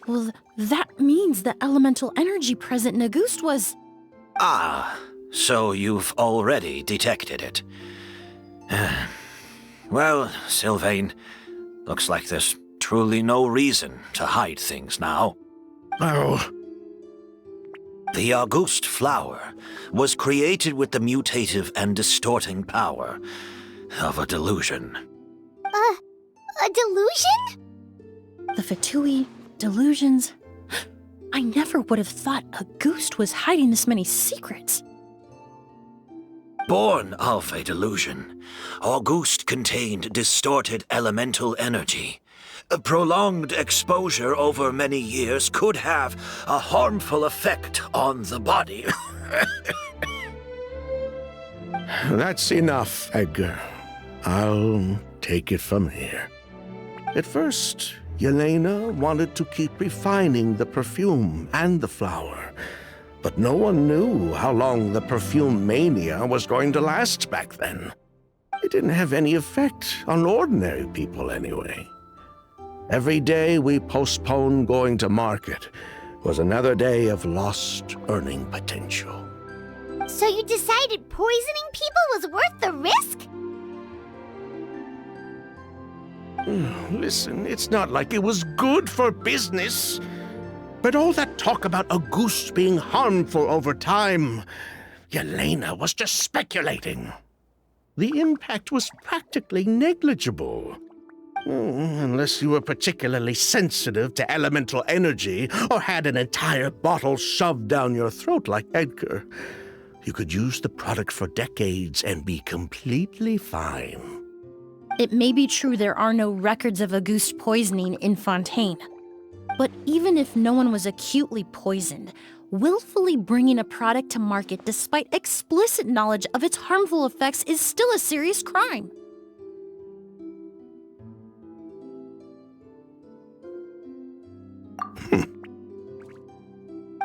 Well, that means the elemental energy present in Auguste was... Ah, so you've already detected it. Well, Sylvain, looks like there's truly no reason to hide things now. Oh. The August Flower was created with the mutative and distorting power of a delusion. A delusion? The Fatui, delusions. I never would have thought Auguste was hiding this many secrets. Born of a delusion, Auguste contained distorted elemental energy. A prolonged exposure over many years could have a harmful effect on the body. That's enough, Edgar. I'll take it from here. At first, Yelena wanted to keep refining the perfume and the flower, but no one knew how long the perfume mania was going to last back then. It didn't have any effect on ordinary people anyway. Every day we postponed going to market was another day of lost earning potential. So you decided poisoning people was worth the risk? Listen, it's not like it was good for business. But all that talk about Auguste being harmful over time, Yelena was just speculating. The impact was practically negligible. Unless you were particularly sensitive to elemental energy or had an entire bottle shoved down your throat like Edgar. You could use the product for decades and be completely fine. It may be true there are no records of Auguste poisoning in Fontaine. But even if no one was acutely poisoned, willfully bringing a product to market despite explicit knowledge of its harmful effects is still a serious crime.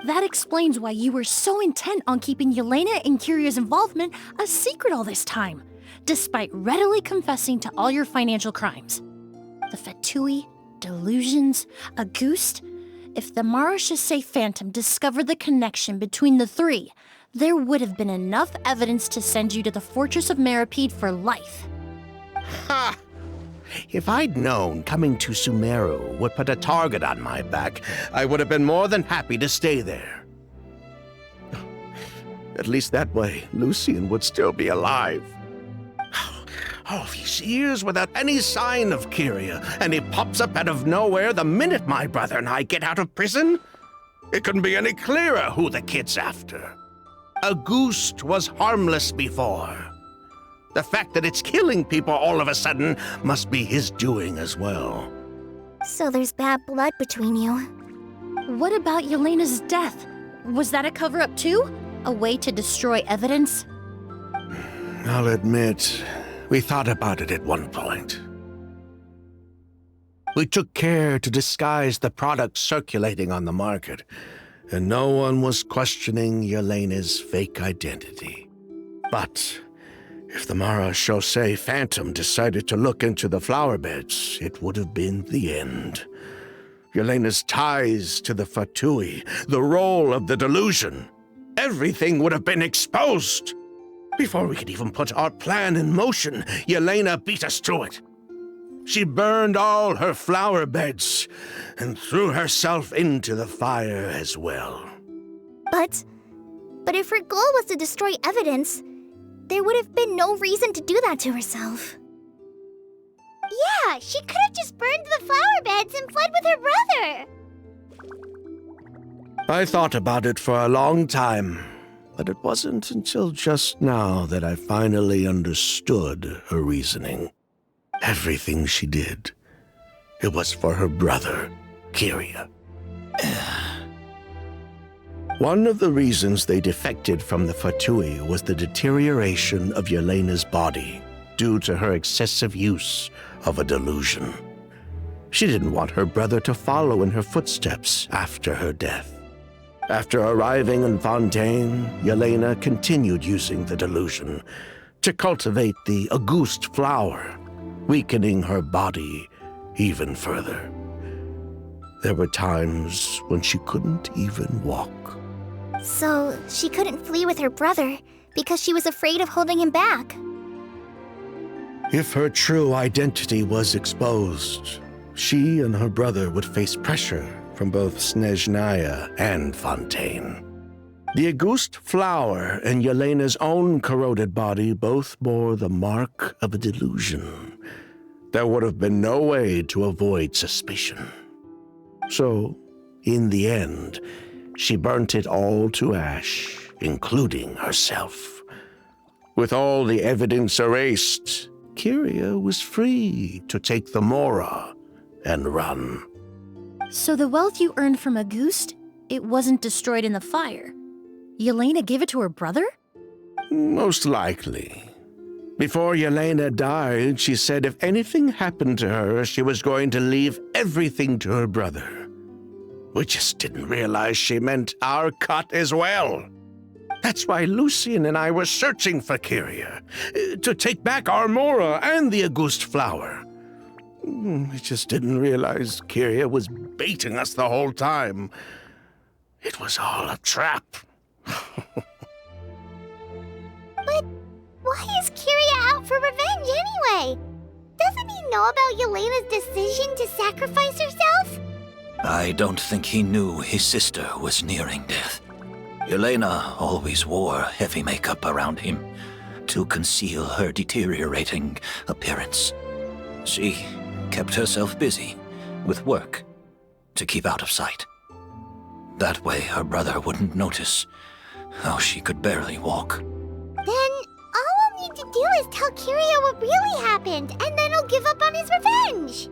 That explains why you were so intent on keeping Yelena and Kiria's involvement a secret all this time, despite readily confessing to all your financial crimes. The Fatui, delusions, Auguste. If the Marechaussee Phantom discovered the connection between the three, there would have been enough evidence to send you to the Fortress of Meripede for life. Ha! If I'd known coming to Sumeru would put a target on my back, I would have been more than happy to stay there. At least that way, Lucien would still be alive. All these years without any sign of Kyria, and he pops up out of nowhere the minute my brother and I get out of prison? It couldn't be any clearer who the kid's after. Auguste was harmless before. The fact that it's killing people all of a sudden must be his doing as well. So there's bad blood between you. What about Yelena's death? Was that a cover-up too? A way to destroy evidence? I'll admit, we thought about it at one point. We took care to disguise the product circulating on the market, and no one was questioning Yelena's fake identity. But if the Marechaussee Phantom decided to look into the flower beds, it would have been the end. Yelena's ties to the Fatui, the role of the delusion, everything would have been exposed. Before we could even put our plan in motion, Yelena beat us to it. She burned all her flower beds and threw herself into the fire as well. But if her goal was to destroy evidence, there would have been no reason to do that to herself. Yeah, she could have just burned the flower beds and fled with her brother. I thought about it for a long time, but it wasn't until just now that I finally understood her reasoning. Everything she did, it was for her brother, Kyria. One of the reasons they defected from the Fatui was the deterioration of Yelena's body due to her excessive use of a delusion. She didn't want her brother to follow in her footsteps after her death. After arriving in Fontaine, Yelena continued using the delusion to cultivate the Auguste flower, weakening her body even further. There were times when she couldn't even walk. So she couldn't flee with her brother because she was afraid of holding him back. If her true identity was exposed, she and her brother would face pressure from both Snezhnaya and Fontaine. The Auguste flower and Yelena's own corroded body both bore the mark of a delusion. There would have been no way to avoid suspicion. So, in the end, she burnt it all to ash, including herself. With all the evidence erased, Kyria was free to take the Mora and run. So the wealth you earned from Auguste, it wasn't destroyed in the fire. Yelena gave it to her brother? Most likely. Before Yelena died, she said if anything happened to her, she was going to leave everything to her brother. We just didn't realize she meant our cut as well. That's why Lucien and I were searching for Kyria, to take back our Mora and the Auguste flower. We just didn't realize Kyria was baiting us the whole time. It was all a trap. But why is Kyria out for revenge anyway? Doesn't he know about Yelena's decision to sacrifice herself? I don't think he knew his sister was nearing death. Yelena always wore heavy makeup around him to conceal her deteriorating appearance. She kept herself busy with work to keep out of sight. That way her brother wouldn't notice how she could barely walk. Then all we'll need to do is tell Kyria what really happened, and then he'll give up on his revenge.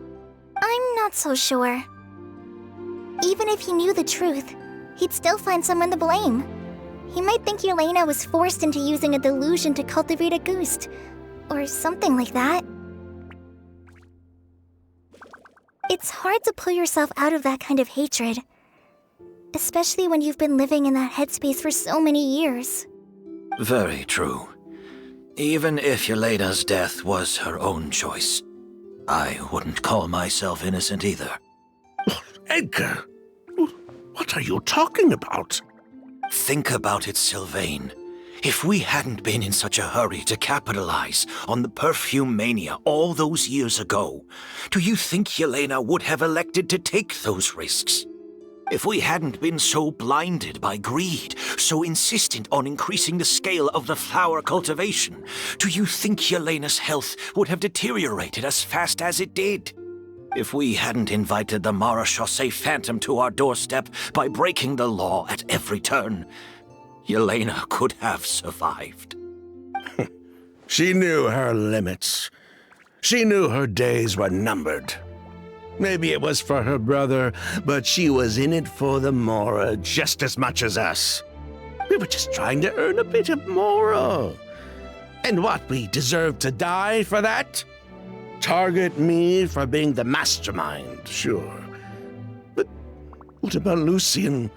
I'm not so sure. Even if he knew the truth, he'd still find someone to blame. He might think Yelena was forced into using a delusion to cultivate a Auguste, or something like that. It's hard to pull yourself out of that kind of hatred, especially when you've been living in that headspace for so many years. Very true. Even if Yelena's death was her own choice, I wouldn't call myself innocent either. Edgar, what are you talking about? Think about it, Sylvain. If we hadn't been in such a hurry to capitalize on the perfume mania all those years ago, do you think Yelena would have elected to take those risks? If we hadn't been so blinded by greed, so insistent on increasing the scale of the flower cultivation, do you think Yelena's health would have deteriorated as fast as it did? If we hadn't invited the Marechaussee Phantom to our doorstep by breaking the law at every turn, Yelena could have survived. She knew her limits. She knew her days were numbered. Maybe it was for her brother, but she was in it for the Mora just as much as us. We were just trying to earn a bit of Mora. And what, we deserve to die for that? Target me for being the mastermind, sure. But what about Lucien?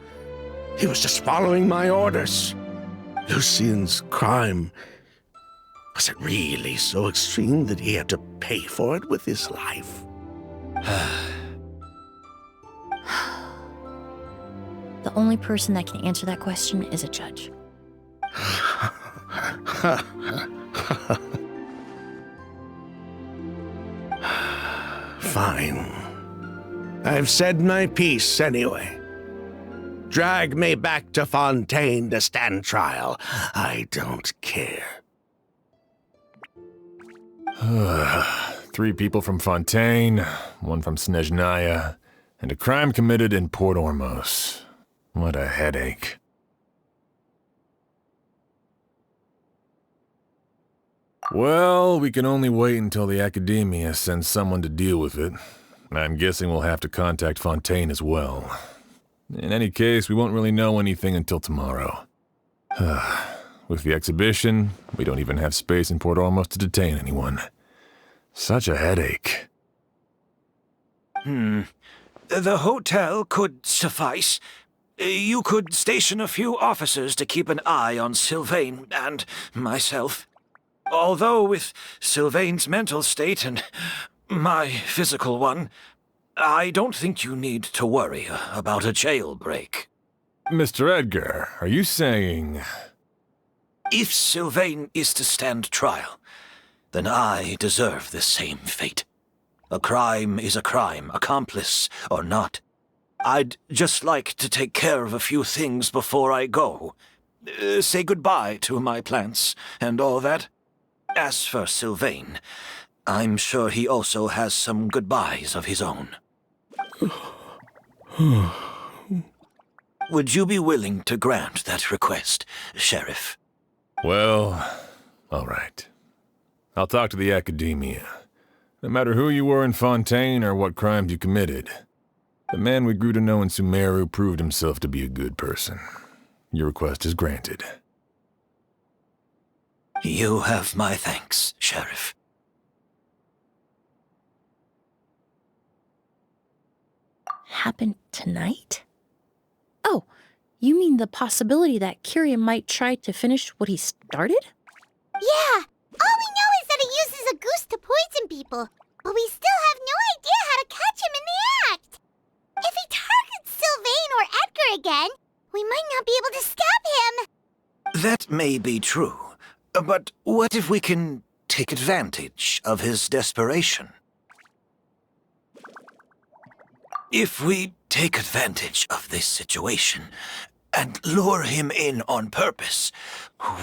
He was just following my orders. Lucien's crime, was it really so extreme that he had to pay for it with his life? The only person that can answer that question is a judge. Fine. I've said my piece anyway. Drag me back to Fontaine to stand trial. I don't care. 3 people from Fontaine, 1 from Snezhnaya, and a crime committed in Port Ormos. What a headache. Well, we can only wait until the Academia sends someone to deal with it. I'm guessing we'll have to contact Fontaine as well. In any case, we won't really know anything until tomorrow. With the exhibition, we don't even have space in Port Ormos to detain anyone. Such a headache. The hotel could suffice. You could station a few officers to keep an eye on Sylvain and myself. Although with Sylvain's mental state and my physical one, I don't think you need to worry about a jailbreak. Mr. Edgar, are you saying... If Sylvain is to stand trial, then I deserve the same fate. A crime is a crime, accomplice or not. I'd just like to take care of a few things before I go, say goodbye to my plants and all that. As for Sylvain, I'm sure he also has some goodbyes of his own. Would you be willing to grant that request, Sheriff? Well, all right. I'll talk to the Academia. No matter who you were in Fontaine or what crimes you committed, the man we grew to know in Sumeru proved himself to be a good person. Your request is granted. You have my thanks, Sheriff. Happen tonight? Oh, you mean the possibility that Kiria might try to finish what he started? Yeah, all we know is that he uses a goose to poison people, but we still have no idea how to catch him in the act. If he targets Sylvain or Edgar again, we might not be able to stop him. That may be true, but what if we can take advantage of his desperation? If we take advantage of this situation and lure him in on purpose,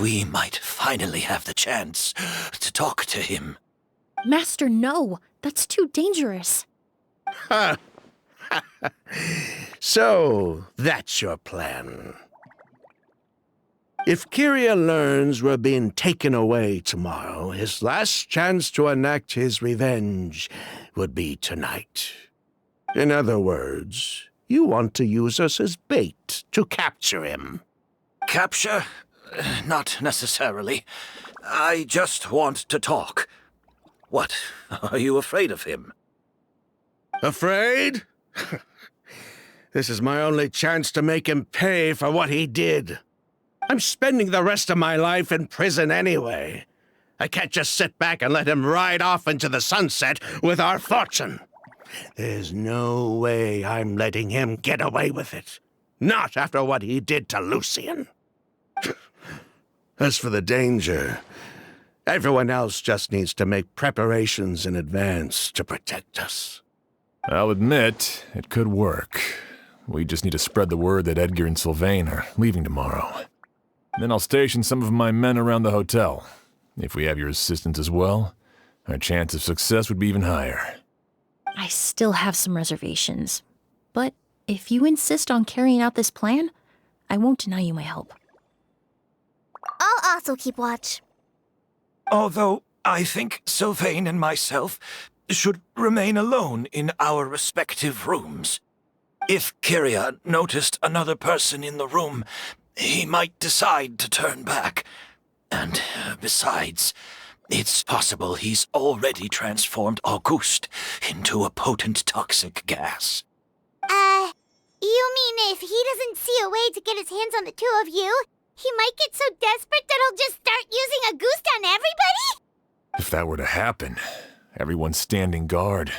we might finally have the chance to talk to him. Master, no. That's too dangerous. So, that's your plan. If Kiria learns we're being taken away tomorrow, his last chance to enact his revenge would be tonight. In other words, you want to use us as bait to capture him. Capture? Not necessarily. I just want to talk. What? Are you afraid of him? Afraid? This is my only chance to make him pay for what he did. I'm spending the rest of my life in prison anyway. I can't just sit back and let him ride off into the sunset with our fortune. There's no way I'm letting him get away with it. Not after what he did to Lucian. As for the danger, everyone else just needs to make preparations in advance to protect us. I'll admit, it could work. We just need to spread the word that Edgar and Sylvain are leaving tomorrow. Then I'll station some of my men around the hotel. If we have your assistance as well, our chance of success would be even higher. I still have some reservations. But if you insist on carrying out this plan, I won't deny you my help. I'll also keep watch. Although I think Sylvain and myself should remain alone in our respective rooms. If Kiria noticed another person in the room, he might decide to turn back. And besides, it's possible he's already transformed Auguste into a potent toxic gas. You mean if he doesn't see a way to get his hands on the two of you, he might get so desperate that he'll just start using Auguste on everybody? If that were to happen, everyone standing guard,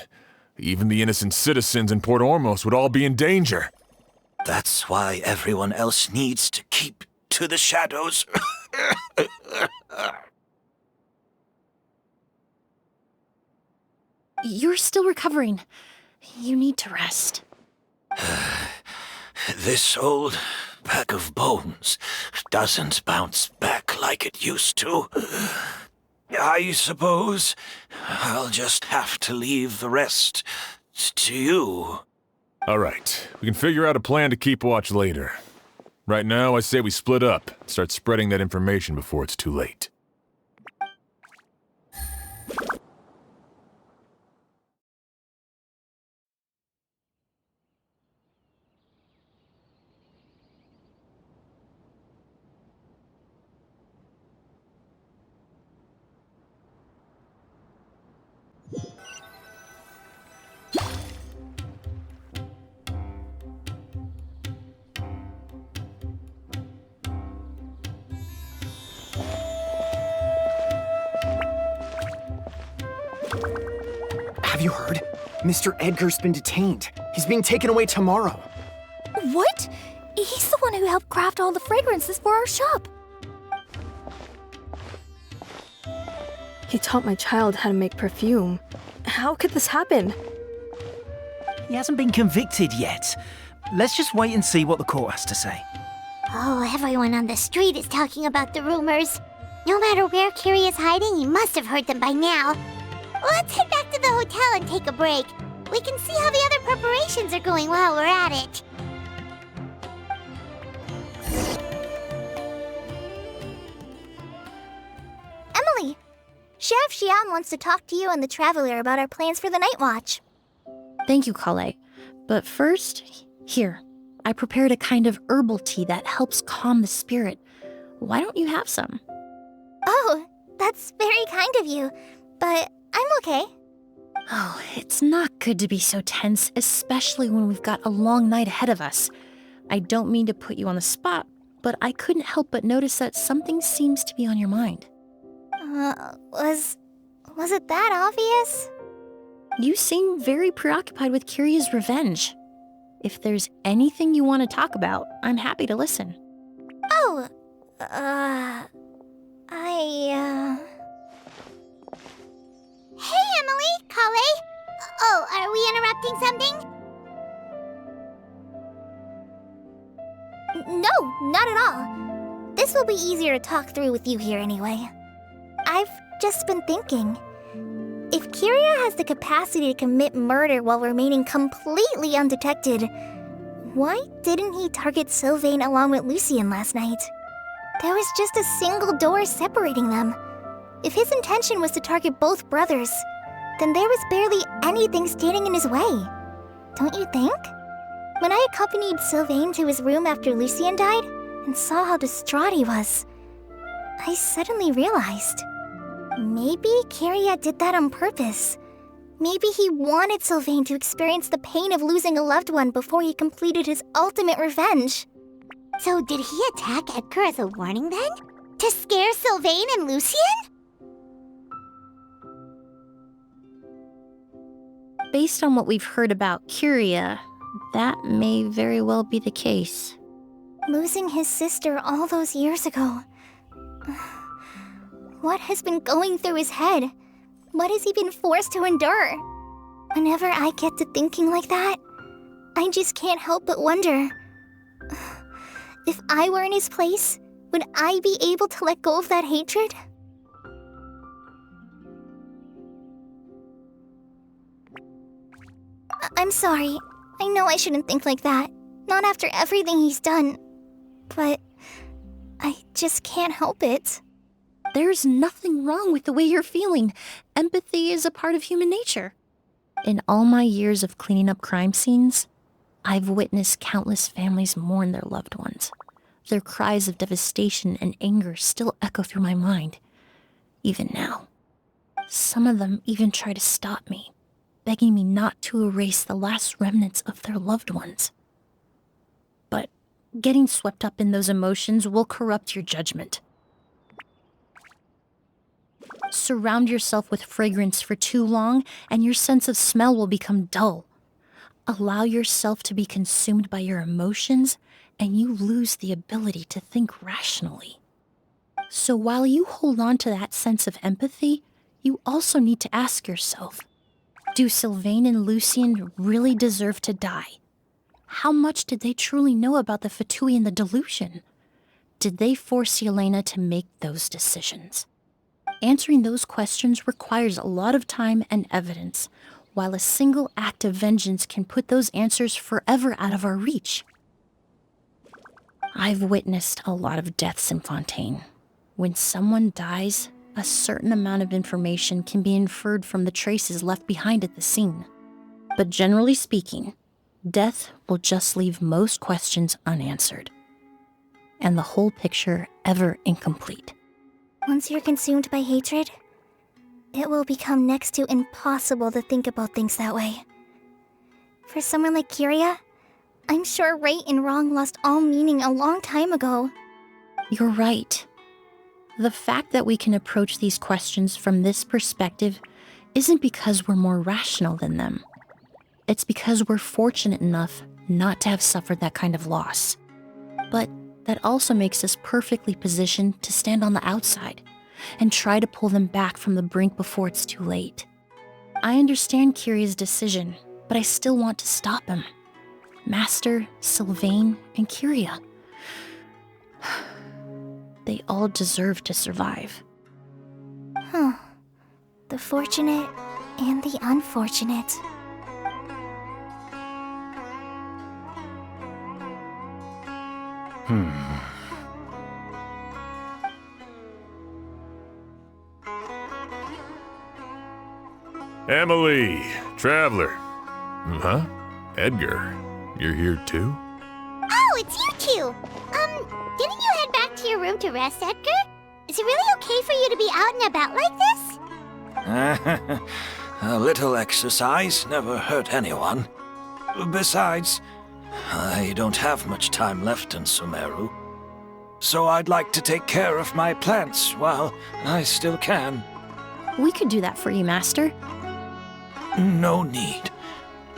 even the innocent citizens in Port Ormos would all be in danger. That's why everyone else needs to keep to the shadows. You're still recovering. You need to rest. This old bag of bones doesn't bounce back like it used to. I suppose I'll just have to leave the rest to you. All right, we can figure out a plan to keep watch later. Right now, I say we split up, start spreading that information before it's too late. Have you heard? Mr. Edgar's been detained. He's being taken away tomorrow. What? He's the one who helped craft all the fragrances for our shop. He taught my child how to make perfume. How could this happen? He hasn't been convicted yet. Let's just wait and see what the court has to say. Oh, everyone on the street is talking about the rumors. No matter where Kiri is hiding, he must have heard them by now. Let's head back to the hotel and take a break. We can see how the other preparations are going while we're at it. Emilie, Sheriff Xian wants to talk to you and the Traveler about our plans for the Night Watch. Thank you, Kale. But first, here, I prepared a kind of herbal tea that helps calm the spirit. Why don't you have some? Oh, that's very kind of you, but I'm okay. Oh, it's not good to be so tense, especially when we've got a long night ahead of us. I don't mean to put you on the spot, but I couldn't help but notice that something seems to be on your mind. Was it that obvious? You seem very preoccupied with Kiria's revenge. If there's anything you want to talk about, I'm happy to listen. Oh, Hey, Emilie, Kale. Oh, are we interrupting something? No, not at all. This will be easier to talk through with you here anyway. I've just been thinking. If Kiria has the capacity to commit murder while remaining completely undetected, why didn't he target Sylvain along with Lucien last night? There was just a single door separating them. If his intention was to target both brothers, then there was barely anything standing in his way. Don't you think? When I accompanied Sylvain to his room after Lucien died and saw how distraught he was, I suddenly realized. Maybe Kiria did that on purpose. Maybe he wanted Sylvain to experience the pain of losing a loved one before he completed his ultimate revenge. So did he attack Edgar as a warning then? To scare Sylvain and Lucien? Based on what we've heard about Kiria, that may very well be the case. Losing his sister all those years ago. What has been going through his head? What has he been forced to endure? Whenever I get to thinking like that, I just can't help but wonder. If I were in his place, would I be able to let go of that hatred? I'm sorry. I know I shouldn't think like that. Not after everything he's done. But I just can't help it. There's nothing wrong with the way you're feeling. Empathy is a part of human nature. In all my years of cleaning up crime scenes, I've witnessed countless families mourn their loved ones. Their cries of devastation and anger still echo through my mind, even now. Some of them even try to stop me, begging me not to erase the last remnants of their loved ones. But getting swept up in those emotions will corrupt your judgment. Surround yourself with fragrance for too long, and your sense of smell will become dull. Allow yourself to be consumed by your emotions, and you lose the ability to think rationally. So while you hold on to that sense of empathy, you also need to ask yourself, do Sylvain and Lucien really deserve to die? How much did they truly know about the Fatui and the delusion? Did they force Yelena to make those decisions? Answering those questions requires a lot of time and evidence, while a single act of vengeance can put those answers forever out of our reach. I've witnessed a lot of deaths in Fontaine. When someone dies, a certain amount of information can be inferred from the traces left behind at the scene. But generally speaking, death will just leave most questions unanswered, and the whole picture ever incomplete. Once you're consumed by hatred, it will become next to impossible to think about things that way. For someone like Kiria, I'm sure right and wrong lost all meaning a long time ago. You're right. The fact that we can approach these questions from this perspective isn't because we're more rational than them. It's because we're fortunate enough not to have suffered that kind of loss. But that also makes us perfectly positioned to stand on the outside and try to pull them back from the brink before it's too late. I understand Kiria's decision, but I still want to stop him. Master, Sylvain, and Kiria. They all deserve to survive. Huh. The fortunate and the unfortunate. Emilie, traveler. Huh? Edgar, you're here too? Oh, it's you two! Didn't you head back to your room to rest, Edgar? Is it really okay for you to be out and about like this? A little exercise never hurt anyone. Besides, I don't have much time left in Sumeru. So I'd like to take care of my plants while I still can. We could do that for you, Master. No need.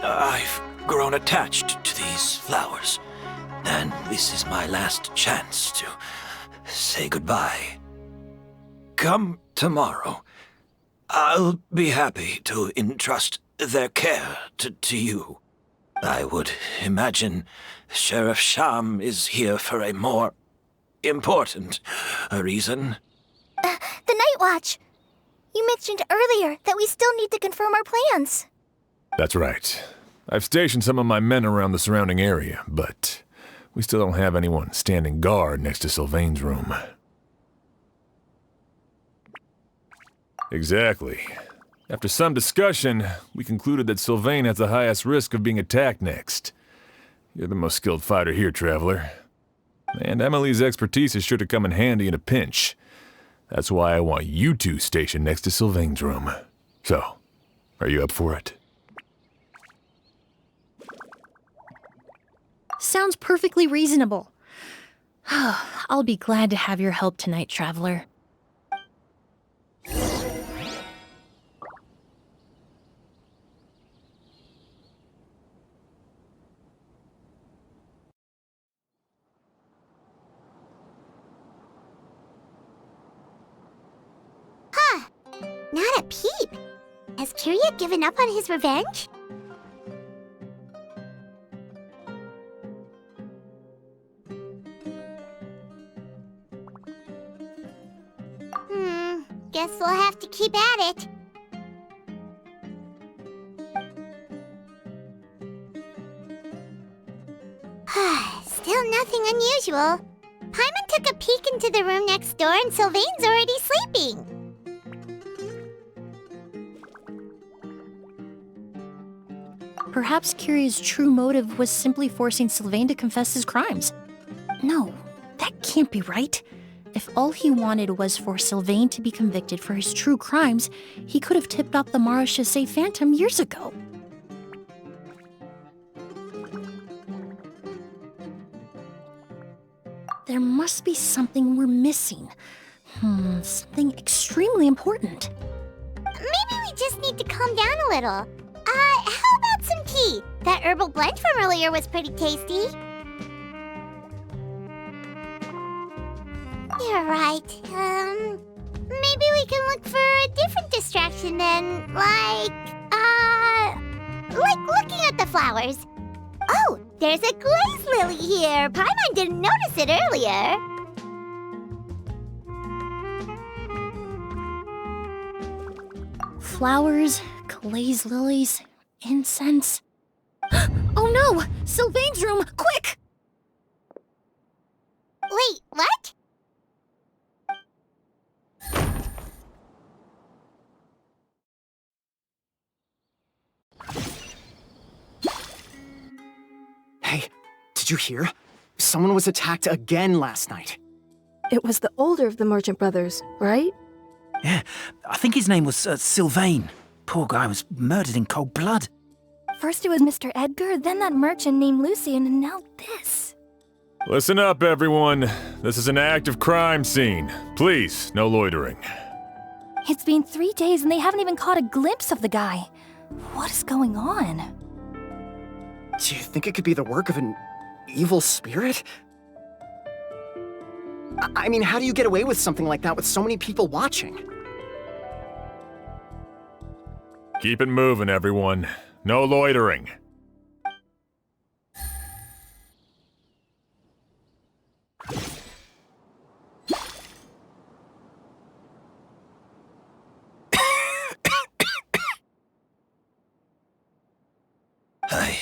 I've grown attached to these flowers, and this is my last chance to say goodbye. Come tomorrow. I'll be happy to entrust their care to you. I would imagine Sheriff Sham is here for a more important reason. The Night Watch! You mentioned earlier that we still need to confirm our plans. That's right. I've stationed some of my men around the surrounding area, but we still don't have anyone standing guard next to Sylvain's room. Exactly. After some discussion, we concluded that Sylvain has the highest risk of being attacked next. You're the most skilled fighter here, traveler. And Emilie's expertise is sure to come in handy in a pinch. That's why I want you two stationed next to Sylvain's room. So, are you up for it? Sounds perfectly reasonable. I'll be glad to have your help tonight, traveler. Not a peep. Has Kirya given up on his revenge? Guess we'll have to keep at it. Still nothing unusual. Paimon took a peek into the room next door and Sylvain's already sleeping. Perhaps Kirya's true motive was simply forcing Sylvain to confess his crimes. No, that can't be right. If all he wanted was for Sylvain to be convicted for his true crimes, he could have tipped off the Marechaussee Phantom years ago. There must be something we're missing. Something extremely important. Maybe we just need to calm down a little. How about some tea? That herbal blend from earlier was pretty tasty. You're right. Maybe we can look for a different distraction then, like looking at the flowers. Oh, there's a glaze lily here. Paimon didn't notice it earlier. Flowers, glaze lilies, incense. Oh no! Sylvain's room! Quick! Wait, what? Hey, did you hear? Someone was attacked again last night. It was the older of the merchant brothers, right? Yeah, I think his name was Sylvain. Poor guy was murdered in cold blood. First it was Mr. Edgar, then that merchant named Lucian, and now this. Listen up, everyone. This is an active crime scene. Please, no loitering. It's been 3 days and they haven't even caught a glimpse of the guy. What is going on? Do you think it could be the work of an evil spirit? I mean, how do you get away with something like that with so many people watching? Keep it moving, everyone. No loitering.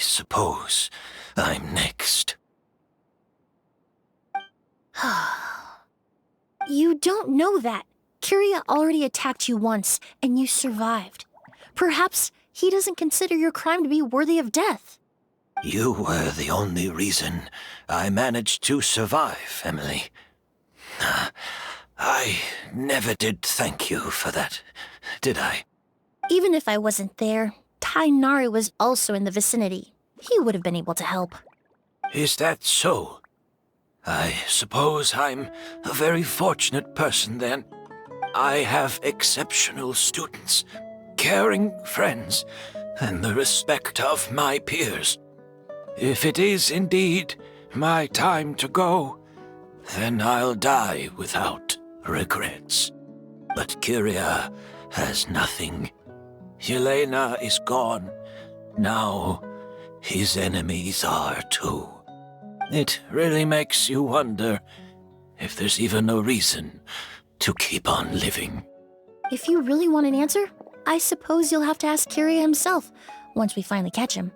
suppose I'm next. You don't know that. Kyria already attacked you once, and you survived. Perhaps he doesn't consider your crime to be worthy of death. You were the only reason I managed to survive, Emilie. I never did thank you for that, did I? Even if I wasn't there, Tainari was also in the vicinity. He would have been able to help. Is that so? I suppose I'm a very fortunate person then. I have exceptional students, caring friends, and the respect of my peers. If it is indeed my time to go, then I'll die without regrets. But Kyria has nothing. Yelena is gone. Now his enemies are too. It really makes you wonder if there's even a reason to keep on living. If you really want an answer, I suppose you'll have to ask Kyria himself once we finally catch him.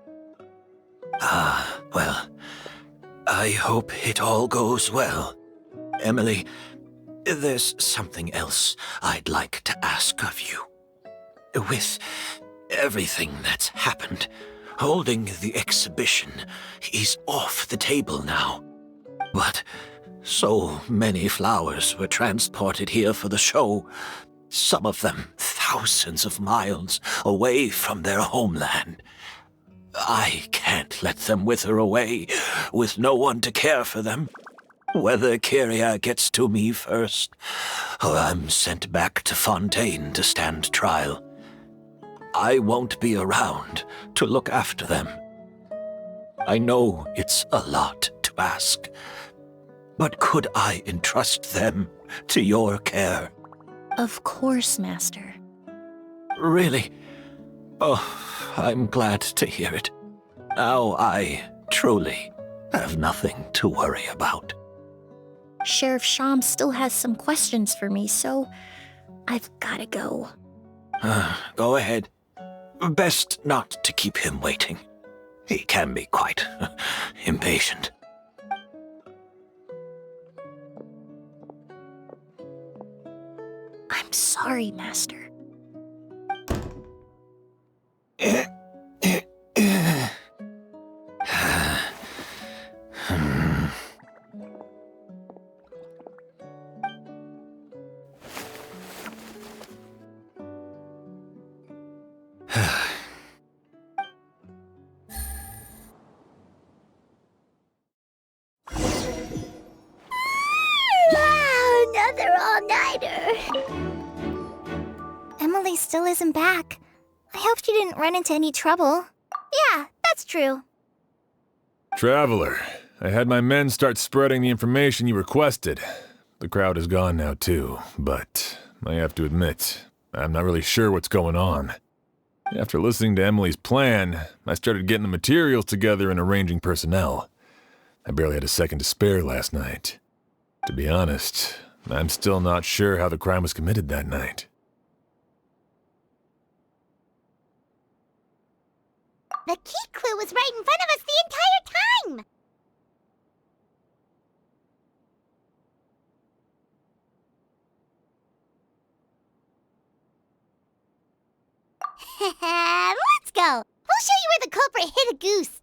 Well, I hope it all goes well. Emilie, there's something else I'd like to ask of you. With everything that's happened, holding the exhibition is off the table now. But so many flowers were transported here for the show, some of them thousands of miles away from their homeland. I can't let them wither away with no one to care for them. Whether Kyria gets to me first, or I'm sent back to Fontaine to stand trial, I won't be around to look after them. I know it's a lot to ask, but could I entrust them to your care? Of course, Master. Really? Oh, I'm glad to hear it. Now I truly have nothing to worry about. Sheriff Sham still has some questions for me, so I've gotta go. Go ahead. Best not to keep him waiting. He can be quite impatient. I'm sorry, Master. Another all-nighter. Emily still isn't back. I hope she didn't run into any trouble. Yeah, that's true. Traveler, I had my men start spreading the information you requested. The crowd is gone now too, but I have to admit, I'm not really sure what's going on. After listening to Emily's plan, I started getting the materials together and arranging personnel. I barely had a second to spare last night. To be honest, I'm still not sure how the crime was committed that night. The key clue was right in front of us the entire time! Let's go! We'll show you where the culprit hid a goose.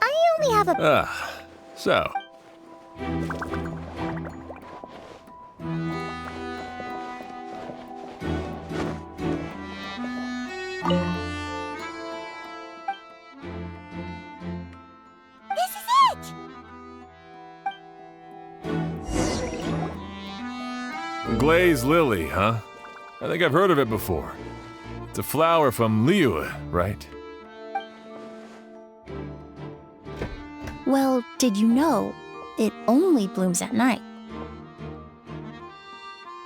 I only have a... So. This is it! Glaze lily, huh? I think I've heard of it before. It's a flower from Liu, right? Well, did you know? It only blooms at night.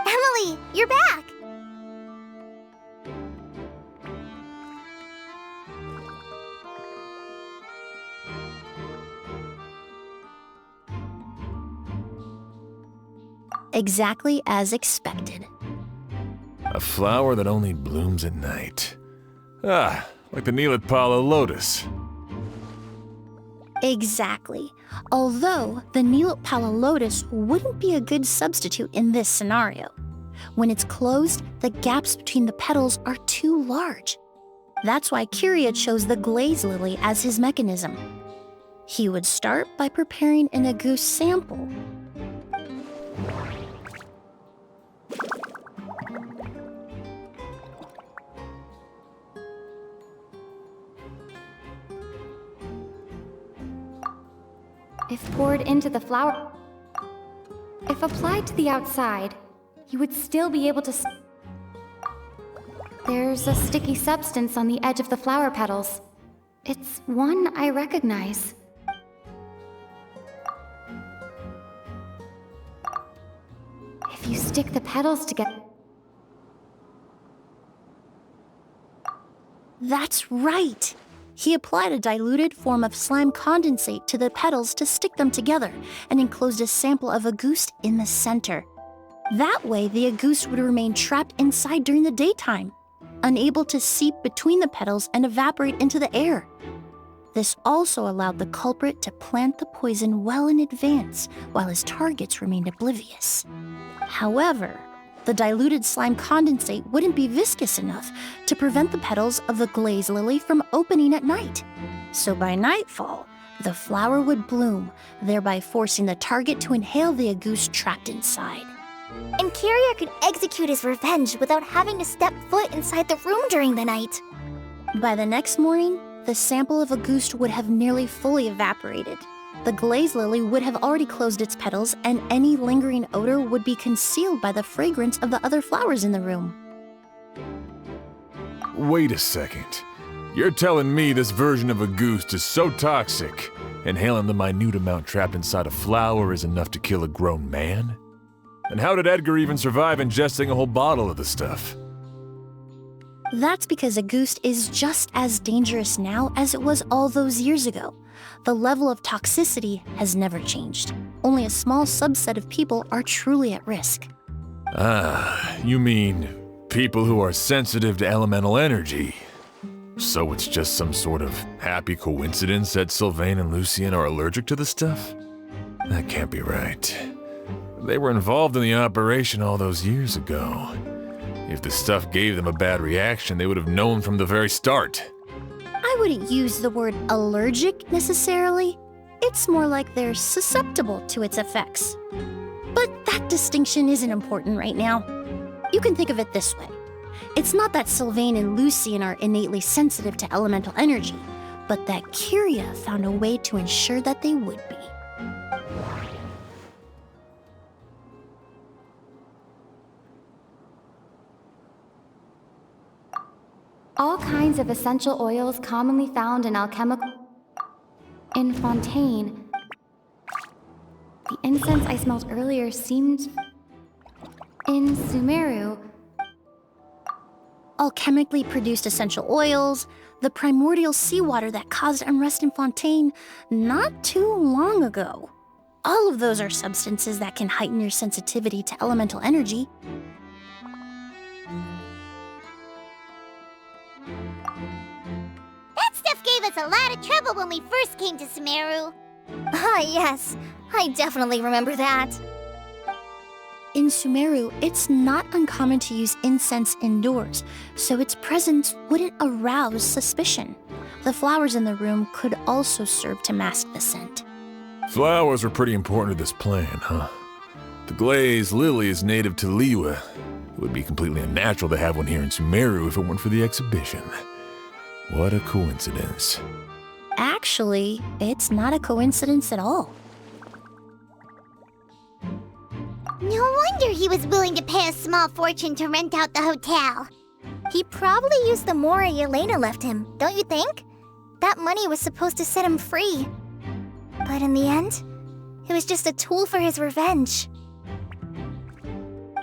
Emily, you're back! exactly as expected. A flower that only blooms at night. Ah, like the Neelitpala lotus. Exactly. Although the Neelitpala lotus wouldn't be a good substitute in this scenario. When it's closed, the gaps between the petals are too large. That's why Kyria chose the glaze lily as his mechanism. He would start by preparing an Auguste sample. If poured into the flower... If applied to the outside, you would still be able to... There's a sticky substance on the edge of the flower petals. It's one I recognize. If you stick the petals together... That's right! He applied a diluted form of slime condensate to the petals to stick them together and enclosed a sample of Auguste in the center. That way, the Auguste would remain trapped inside during the daytime, unable to seep between the petals and evaporate into the air. This also allowed the culprit to plant the poison well in advance while his targets remained oblivious. However, the diluted slime condensate wouldn't be viscous enough to prevent the petals of the glaze lily from opening at night. So by nightfall, the flower would bloom, thereby forcing the target to inhale the Auguste trapped inside. And Kyria could execute his revenge without having to step foot inside the room during the night. By the next morning, the sample of Auguste would have nearly fully evaporated. The glaze lily would have already closed its petals, and any lingering odor would be concealed by the fragrance of the other flowers in the room. Wait a second. You're telling me this version of Auguste is so toxic, inhaling the minute amount trapped inside a flower is enough to kill a grown man? And how did Edgar even survive ingesting a whole bottle of the stuff? That's because Auguste is just as dangerous now as it was all those years ago. The level of toxicity has never changed. Only a small subset of people are truly at risk. Ah, you mean people who are sensitive to elemental energy. So it's just some sort of happy coincidence that Sylvain and Lucien are allergic to the stuff? That can't be right. They were involved in the operation all those years ago. If the stuff gave them a bad reaction, they would have known from the very start. I wouldn't use the word allergic necessarily. It's more like they're susceptible to its effects. But that distinction isn't important right now. You can think of it this way. It's not that Sylvain and Lucien are innately sensitive to elemental energy, but that Kyria found a way to ensure that they would be. All kinds of essential oils commonly found in alchemical... in Fontaine. The incense I smelled earlier seemed... in Sumeru. Alchemically produced essential oils, the primordial seawater that caused unrest in Fontaine not too long ago. All of those are substances that can heighten your sensitivity to elemental energy. That stuff gave us a lot of trouble when we first came to Sumeru. Ah, yes. I definitely remember that. In Sumeru, it's not uncommon to use incense indoors, so its presence wouldn't arouse suspicion. The flowers in the room could also serve to mask the scent. Flowers were pretty important to this plan, huh? The glaze lily is native to Liyue. It would be completely unnatural to have one here in Sumeru if it weren't for the exhibition. What a coincidence. Actually, it's not a coincidence at all. No wonder he was willing to pay a small fortune to rent out the hotel. He probably used the Mora Yelena left him, don't you think? That money was supposed to set him free. But in the end, it was just a tool for his revenge.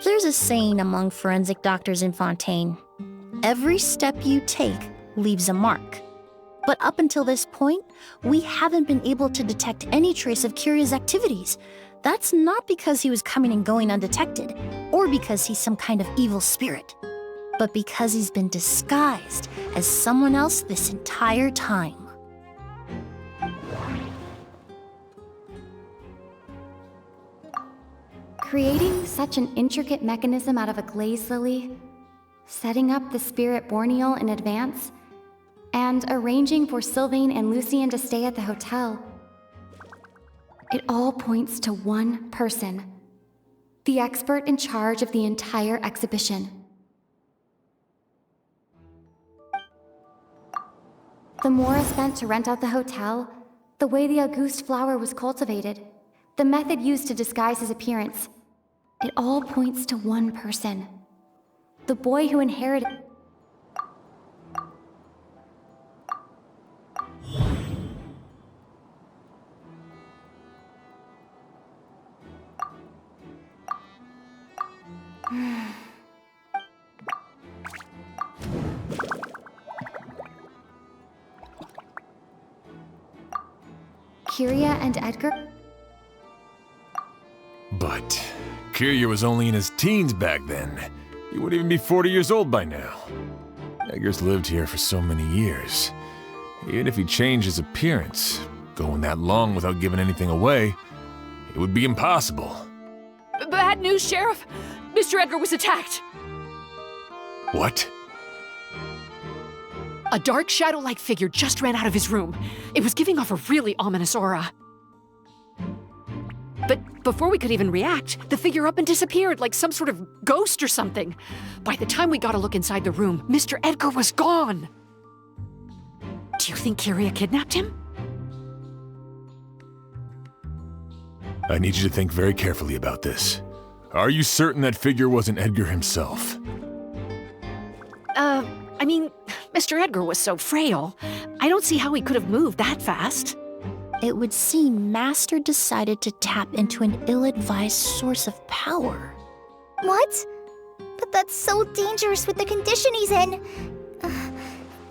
There's a saying among forensic doctors in Fontaine. Every step you take leaves a mark. But up until this point, we haven't been able to detect any trace of Kyria's activities. That's not because he was coming and going undetected, or because he's some kind of evil spirit, but because he's been disguised as someone else this entire time. Creating such an intricate mechanism out of a glaze lily, setting up the spirit Borneal in advance, and arranging for Sylvain and Lucien to stay at the hotel. It all points to one person, the expert in charge of the entire exhibition. The Mora spent to rent out the hotel, the way the Auguste flower was cultivated, the method used to disguise his appearance. It all points to one person. The boy who inherited... Kyria and Edgar? But Kirya was only in his teens back then. He wouldn't even be 40 years old by now. Edgar's lived here for so many years. Even if he changed his appearance, going that long without giving anything away, it would be impossible. Bad news, Sheriff! Mr. Edgar was attacked! What? A dark shadow-like figure just ran out of his room. It was giving off a really ominous aura. But before we could even react, the figure up and disappeared like some sort of ghost or something. By the time we got a look inside the room, Mr. Edgar was gone. Do you think Kyria kidnapped him? I need you to think very carefully about this. Are you certain that figure wasn't Edgar himself? I mean, Mr. Edgar was so frail. I don't see how he could have moved that fast. It would seem Master decided to tap into an ill-advised source of power. What? But that's so dangerous with the condition he's in.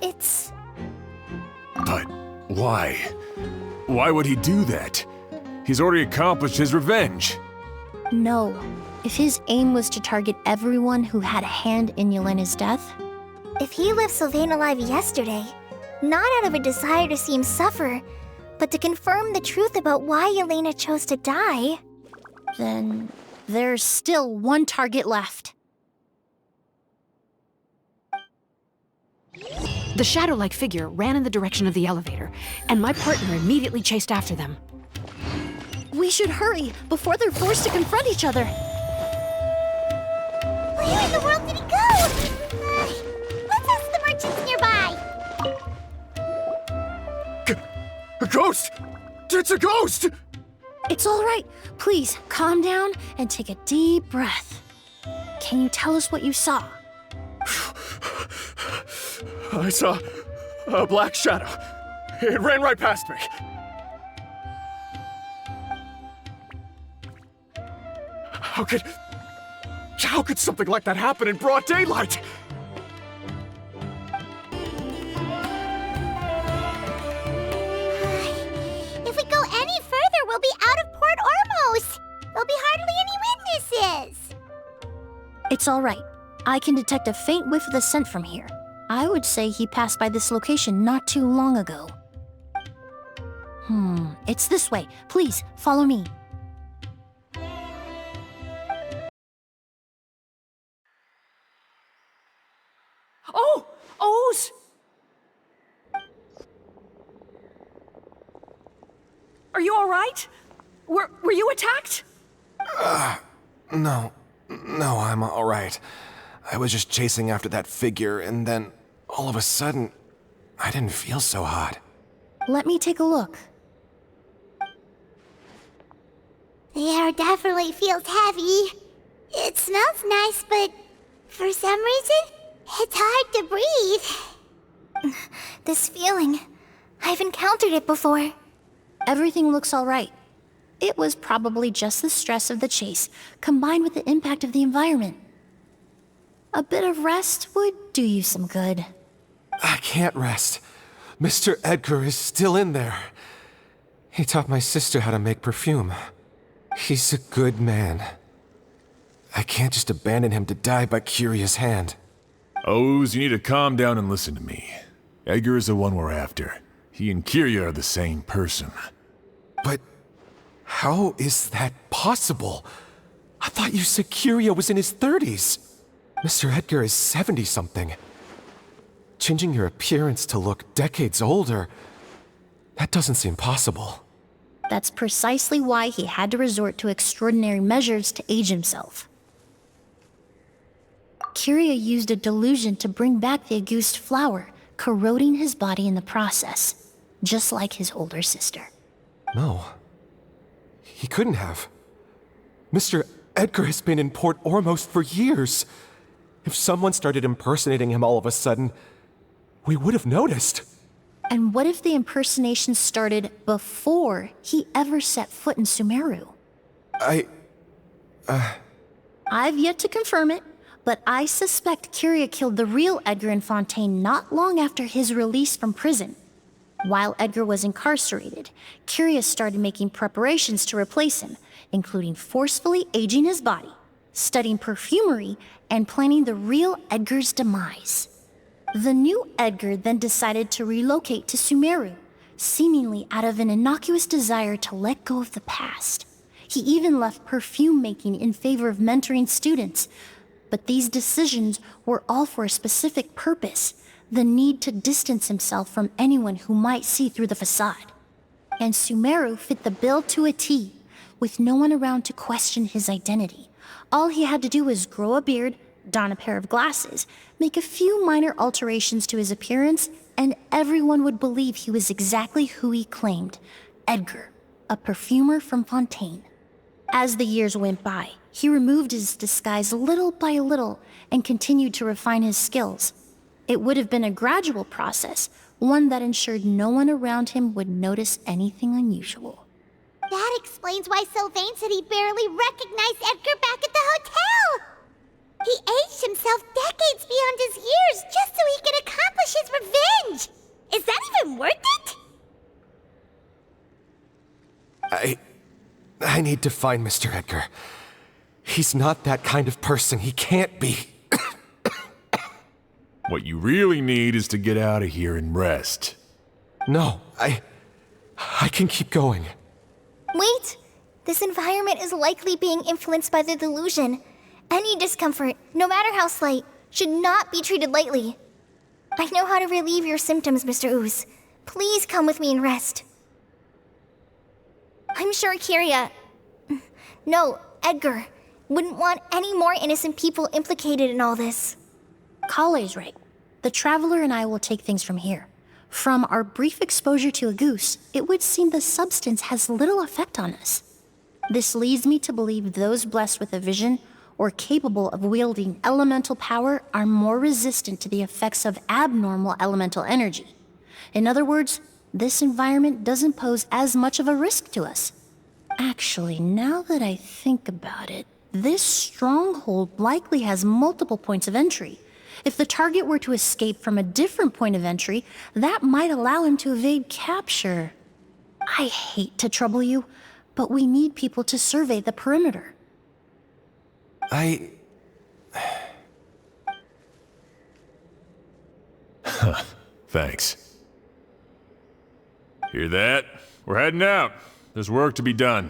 It's... But why? Why would he do that? He's already accomplished his revenge. No. If his aim was to target everyone who had a hand in Yelena's death... If he left Sylvain alive yesterday, not out of a desire to see him suffer, but to confirm the truth about why Yelena chose to die... Then there's still one target left. The shadow-like figure ran in the direction of the elevator, and my partner immediately chased after them. We should hurry before they're forced to confront each other. Where in the world did he go? Let's ask the merchants nearby. A ghost! It's a ghost! It's all right. Please, calm down and take a deep breath. Can you tell us what you saw? I saw a black shadow. It ran right past me. How could something like that happen in broad daylight? If we go any further, we'll be out of Port Ormos. There'll be hardly any witnesses. It's all right. I can detect a faint whiff of the scent from here. I would say he passed by this location not too long ago. It's this way. Please, follow me. Oh! O's! Are you all right? Were you attacked? No, I'm all right. I was just chasing after that figure, and then, all of a sudden, I didn't feel so hot. Let me take a look. The air definitely feels heavy. It smells nice, but for some reason, it's hard to breathe. This feeling, I've encountered it before. Everything looks all right. It was probably just the stress of the chase, combined with the impact of the environment. A bit of rest would do you some good. I can't rest. Mr. Edgar is still in there. He taught my sister how to make perfume. He's a good man. I can't just abandon him to die by Curia's hand. Oz, you need to calm down and listen to me. Edgar is the one we're after. He and Curia are the same person. But how is that possible? I thought you said Curia was in his 30s. Mr. Edgar is 70-something. Changing your appearance to look decades older, that doesn't seem possible. That's precisely why he had to resort to extraordinary measures to age himself. Curia used a delusion to bring back the Auguste flower, corroding his body in the process, just like his older sister. No. He couldn't have. Mr. Edgar has been in Port Ormos for years. If someone started impersonating him all of a sudden, we would have noticed. And what if the impersonation started before he ever set foot in Sumeru? I've yet to confirm it, but I suspect Curia killed the real Edgar in Fontaine not long after his release from prison. While Edgar was incarcerated, Curia started making preparations to replace him, including forcefully aging his body, studying perfumery, and planning the real Edgar's demise. The new Edgar then decided to relocate to Sumeru, seemingly out of an innocuous desire to let go of the past. He even left perfume making in favor of mentoring students. But these decisions were all for a specific purpose: the need to distance himself from anyone who might see through the facade. And Sumeru fit the bill to a T, with no one around to question his identity. All he had to do was grow a beard, don a pair of glasses, make a few minor alterations to his appearance, and everyone would believe he was exactly who he claimed: Edgar, a perfumer from Fontaine. As the years went by, he removed his disguise little by little and continued to refine his skills. It would have been a gradual process, one that ensured no one around him would notice anything unusual. That explains why Sylvain said he barely recognized Edgar back at the hotel! He aged himself decades beyond his years just so he could accomplish his revenge! Is that even worth it? I need to find Mr. Edgar. He's not that kind of person. He can't be. What you really need is to get out of here and rest. No, I can keep going. Wait! This environment is likely being influenced by the delusion. Any discomfort, no matter how slight, should not be treated lightly. I know how to relieve your symptoms, Mr. Ooze. Please come with me and rest. I'm sure Edgar wouldn't want any more innocent people implicated in all this. Kale's right. The Traveler and I will take things from here. From our brief exposure to a goose, it would seem the substance has little effect on us. This leads me to believe those blessed with a vision or capable of wielding elemental power are more resistant to the effects of abnormal elemental energy. In other words, this environment doesn't pose as much of a risk to us. Actually, now that I think about it, this stronghold likely has multiple points of entry. If the target were to escape from a different point of entry, that might allow him to evade capture. I hate to trouble you, but we need people to survey the perimeter. Thanks. Hear that? We're heading out. There's work to be done.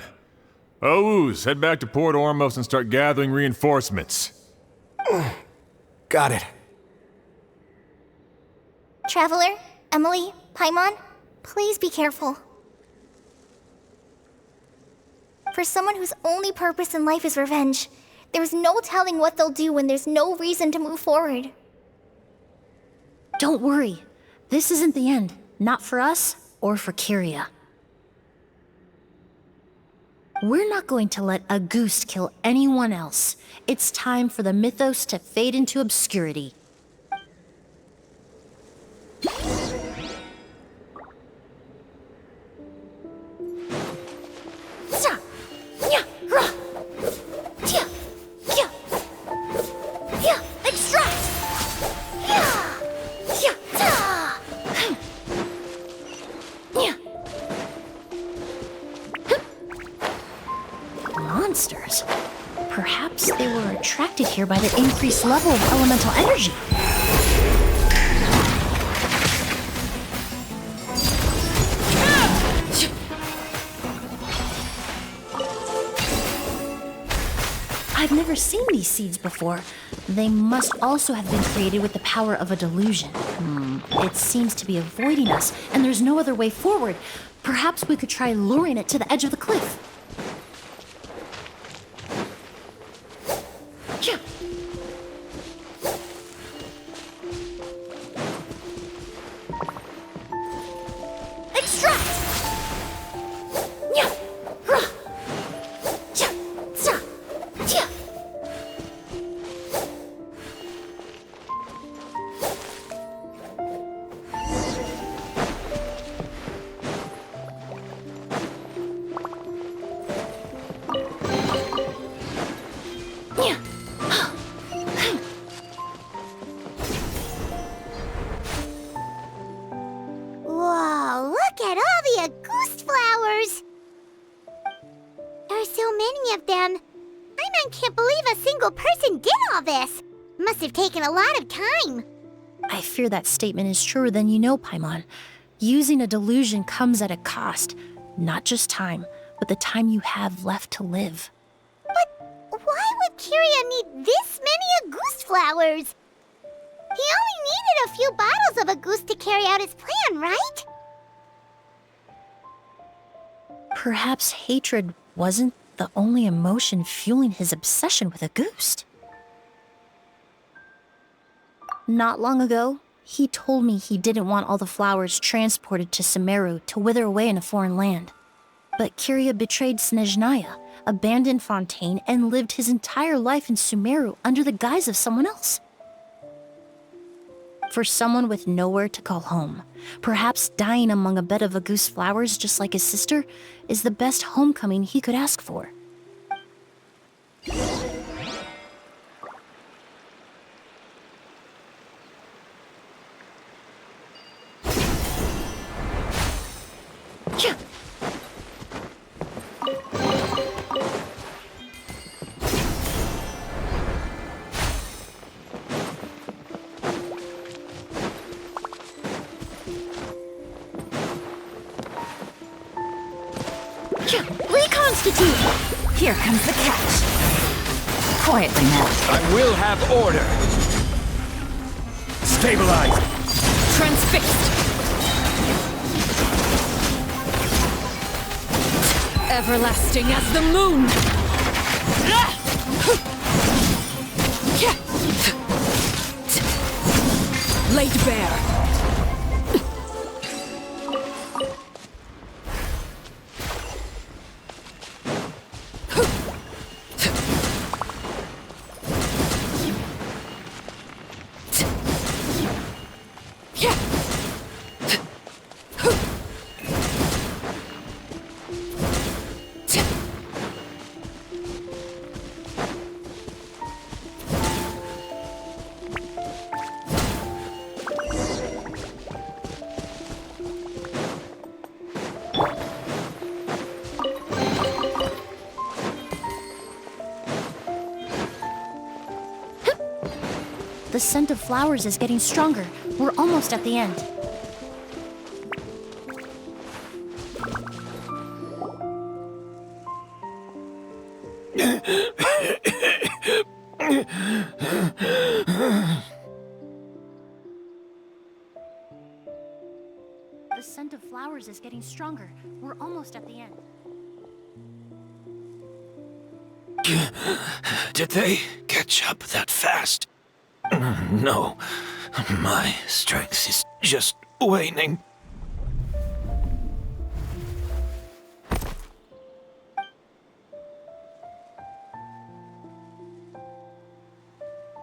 Ooze, head back to Port Ormos and start gathering reinforcements. Got it. Traveler, Emilie, Paimon, please be careful. For someone whose only purpose in life is revenge, there's no telling what they'll do when there's no reason to move forward. Don't worry. This isn't the end. Not for us or for Curia. We're not going to let a goose kill anyone else. It's time for the mythos to fade into obscurity. attracted here by the increased level of elemental energy. I've never seen these seeds before. They must also have been created with the power of a delusion. It seems to be avoiding us, and there's no other way forward. Perhaps we could try luring it to the edge of the cliff. Yeah. Extract! Yeah. Rah. Yeah. Sa. Yeah. Whoa, look at all the Auguste flowers! There are so many of them. I can't believe a single person did all this. Must have taken a lot of time. I fear that statement is truer than you know, Paimon. Using a delusion comes at a cost. Not just time, but the time you have left to live. But why would Kiria need this many Auguste flowers? He only needed a few bottles of Auguste to carry out his plan, right? Perhaps hatred wasn't the only emotion fueling his obsession with Auguste. Not long ago, he told me he didn't want all the flowers transported to Sumeru to wither away in a foreign land. But Kiria betrayed Snezhnaya, abandoned Fontaine, and lived his entire life in Sumeru under the guise of someone else. For someone with nowhere to call home, perhaps dying among a bed of Auguste flowers just like his sister is the best homecoming he could ask for. Yeah. Reconstitute! Here comes the catch. Quietly now. I will have order. Stabilize. Transfixed. Everlasting as the moon. Laid bare. The scent of flowers is getting stronger. We're almost at the end. The scent of flowers is getting stronger. We're almost at the end. Did they catch up that fast? No, my strength is just waning.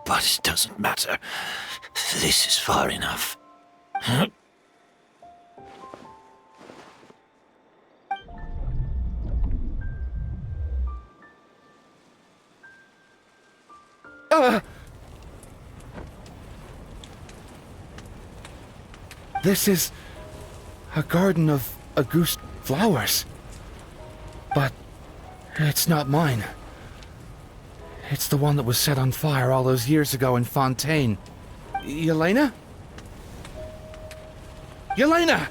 But it doesn't matter. This is far enough. This is a garden of Auguste flowers. But it's not mine. It's the one that was set on fire all those years ago in Fontaine. Yelena? Yelena!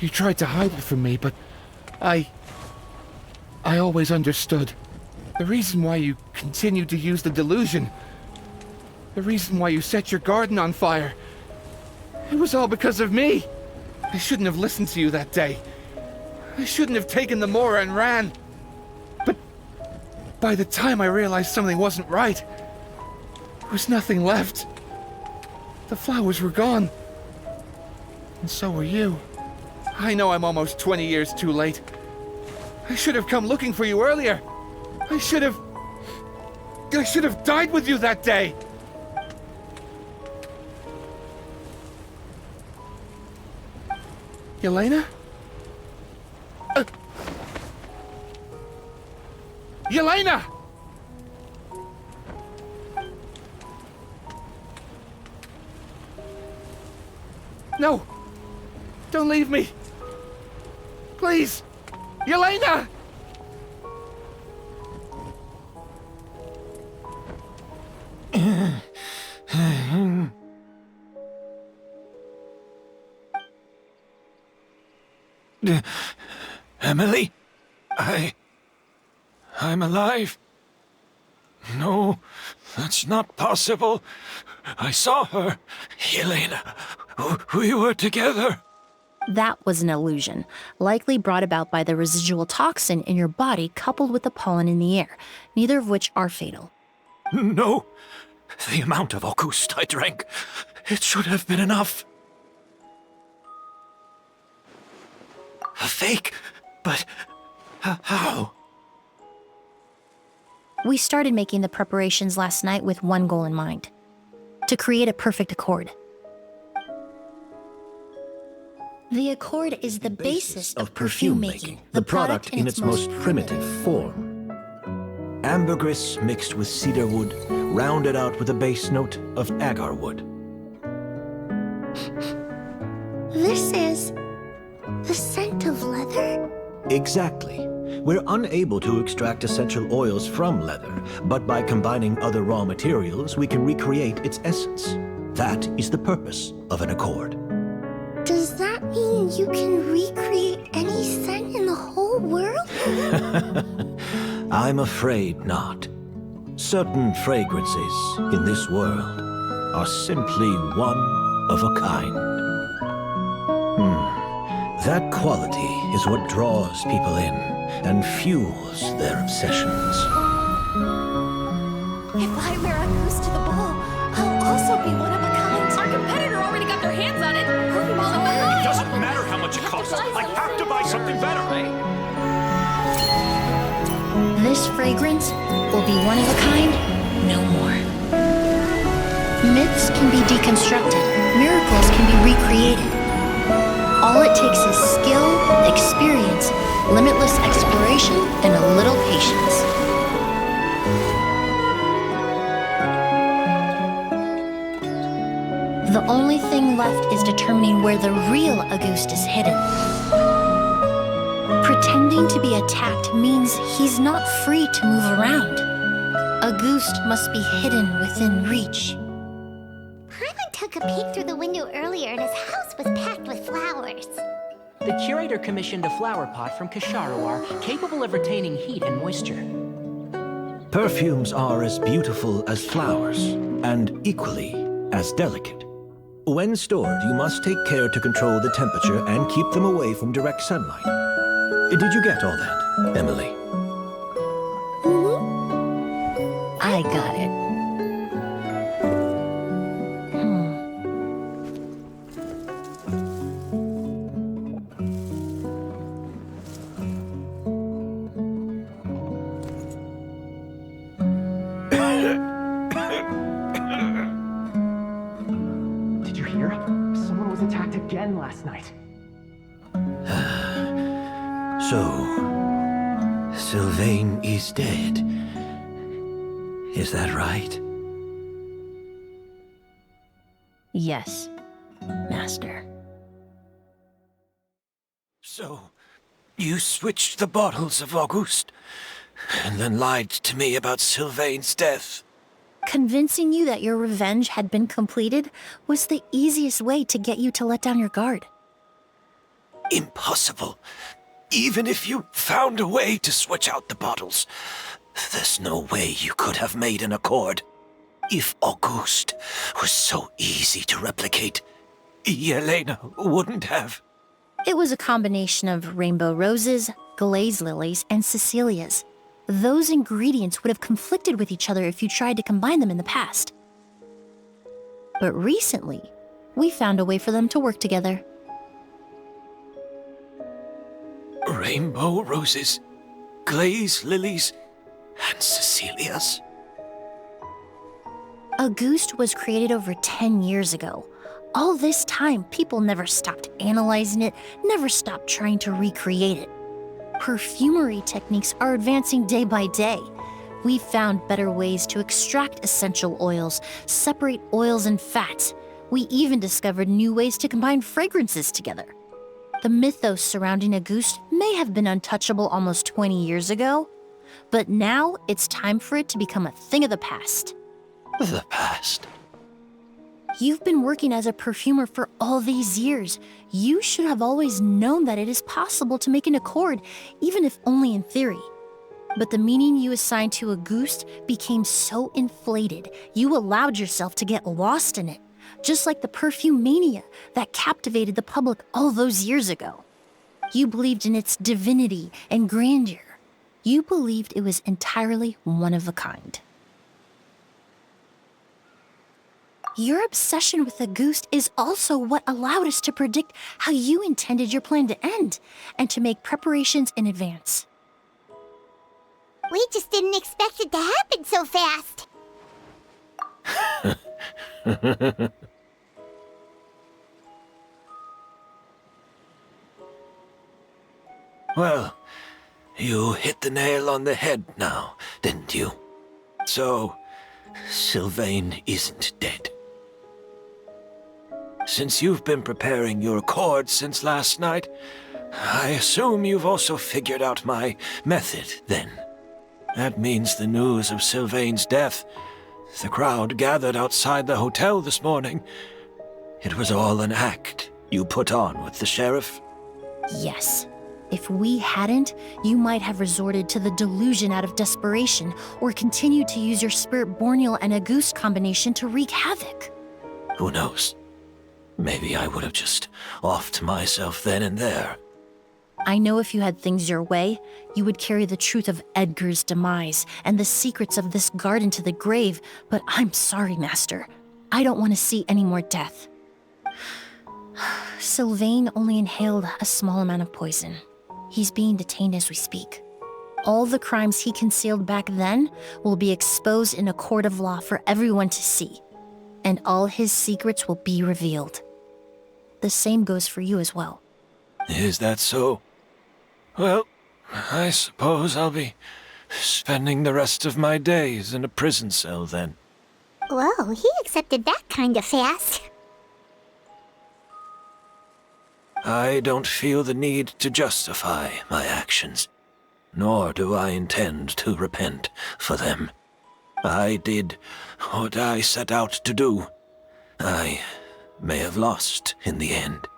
You tried to hide it from me, but I always understood. The reason why you continued to use the delusion, the reason why you set your garden on fire, it was all because of me. I shouldn't have listened to you that day. I shouldn't have taken the Mora and ran. But by the time I realized something wasn't right, there was nothing left. The flowers were gone. And so were you. I know I'm almost 20 years too late. I should have come looking for you earlier. I should have died with you that day. Yelena? Yelena! No! Don't leave me! Please! Yelena! Emilie? I'm alive. No, that's not possible. I saw her. Yelena, we were together. That was an illusion, likely brought about by the residual toxin in your body coupled with the pollen in the air, neither of which are fatal. No. The amount of August I drank, it should have been enough. A fake? But how? We started making the preparations last night with one goal in mind: to create a perfect accord. The accord is the basis of perfume making, the product in its most primitive form. Ambergris mixed with cedarwood, rounded out with a base note of agarwood. This is the scent of leather? Exactly. We're unable to extract essential oils from leather, but by combining other raw materials, we can recreate its essence. That is the purpose of an accord. Does that mean you can recreate any scent in the whole world? I'm afraid not. Certain fragrances in this world are simply one of a kind. That quality is what draws people in and fuels their obsessions. If I wear a goose to the ball, I'll also be one of a kind. Our competitor already got their hands on it. It doesn't matter how much it costs. I have to buy something better. This fragrance will be one of a kind, no more. Myths can be deconstructed, miracles can be recreated. All it takes is skill, experience, limitless exploration, and a little patience. The only thing left is determining where the real Auguste is hidden. Pretending to be attacked means he's not free to move around. Auguste must be hidden within reach. Paimon took a peek through the window earlier and his house was packed with flowers. The curator commissioned a flower pot from Kasharawar, capable of retaining heat and moisture. Perfumes are as beautiful as flowers, and equally as delicate. When stored, you must take care to control the temperature and keep them away from direct sunlight. Did you get all that, Emilie? I got it. Did you hear? Someone was attacked again last night. So, Sylvain is dead. Is that right? Yes, Master. So, you switched the bottles of Auguste. and then lied to me about Sylvain's death. Convincing you that your revenge had been completed was the easiest way to get you to let down your guard. Impossible. Even if you found a way to switch out the bottles, there's no way you could have made an accord. If Auguste was so easy to replicate, Yelena wouldn't have. It was a combination of rainbow roses, glaze lilies, and Cecilias. Those ingredients would have conflicted with each other if you tried to combine them in the past. But recently, we found a way for them to work together. Rainbow roses, glaze lilies, and Cecilias. Auguste was created over 10 years ago. All this time, people never stopped analyzing it, never stopped trying to recreate it. Perfumery techniques are advancing day by day. We've found better ways to extract essential oils, separate oils and fats. We even discovered new ways to combine fragrances together. The mythos surrounding Auguste may have been untouchable almost 20 years ago, but now it's time for it to become a thing of the past. The past? You've been working as a perfumer for all these years. You should have always known that it is possible to make an accord, even if only in theory. But the meaning you assigned to Auguste became so inflated, you allowed yourself to get lost in it, just like the perfume mania that captivated the public all those years ago. You believed in its divinity and grandeur. You believed it was entirely one of a kind. Your obsession with Auguste is also what allowed us to predict how you intended your plan to end, and to make preparations in advance. We just didn't expect it to happen so fast. Well, you hit the nail on the head now, didn't you? So, Sylvain isn't dead. Since you've been preparing your accord since last night, I assume you've also figured out my method, then. That means the news of Sylvain's death, the crowd gathered outside the hotel this morning, it was all an act you put on with the sheriff? Yes. If we hadn't, you might have resorted to the delusion out of desperation, or continued to use your spirit borneal and Auguste combination to wreak havoc. Who knows? Maybe I would have just offed myself then and there. I know if you had things your way, you would carry the truth of Edgar's demise and the secrets of this garden to the grave, but I'm sorry, Master. I don't want to see any more death. Sylvain only inhaled a small amount of poison. He's being detained as we speak. All the crimes he concealed back then will be exposed in a court of law for everyone to see, and all his secrets will be revealed. The same goes for you as well. Is that so? Well, I suppose I'll be spending the rest of my days in a prison cell then. Whoa, he accepted that kind of fast. I don't feel the need to justify my actions, nor do I intend to repent for them. I did what I set out to do. I may have lost in the end,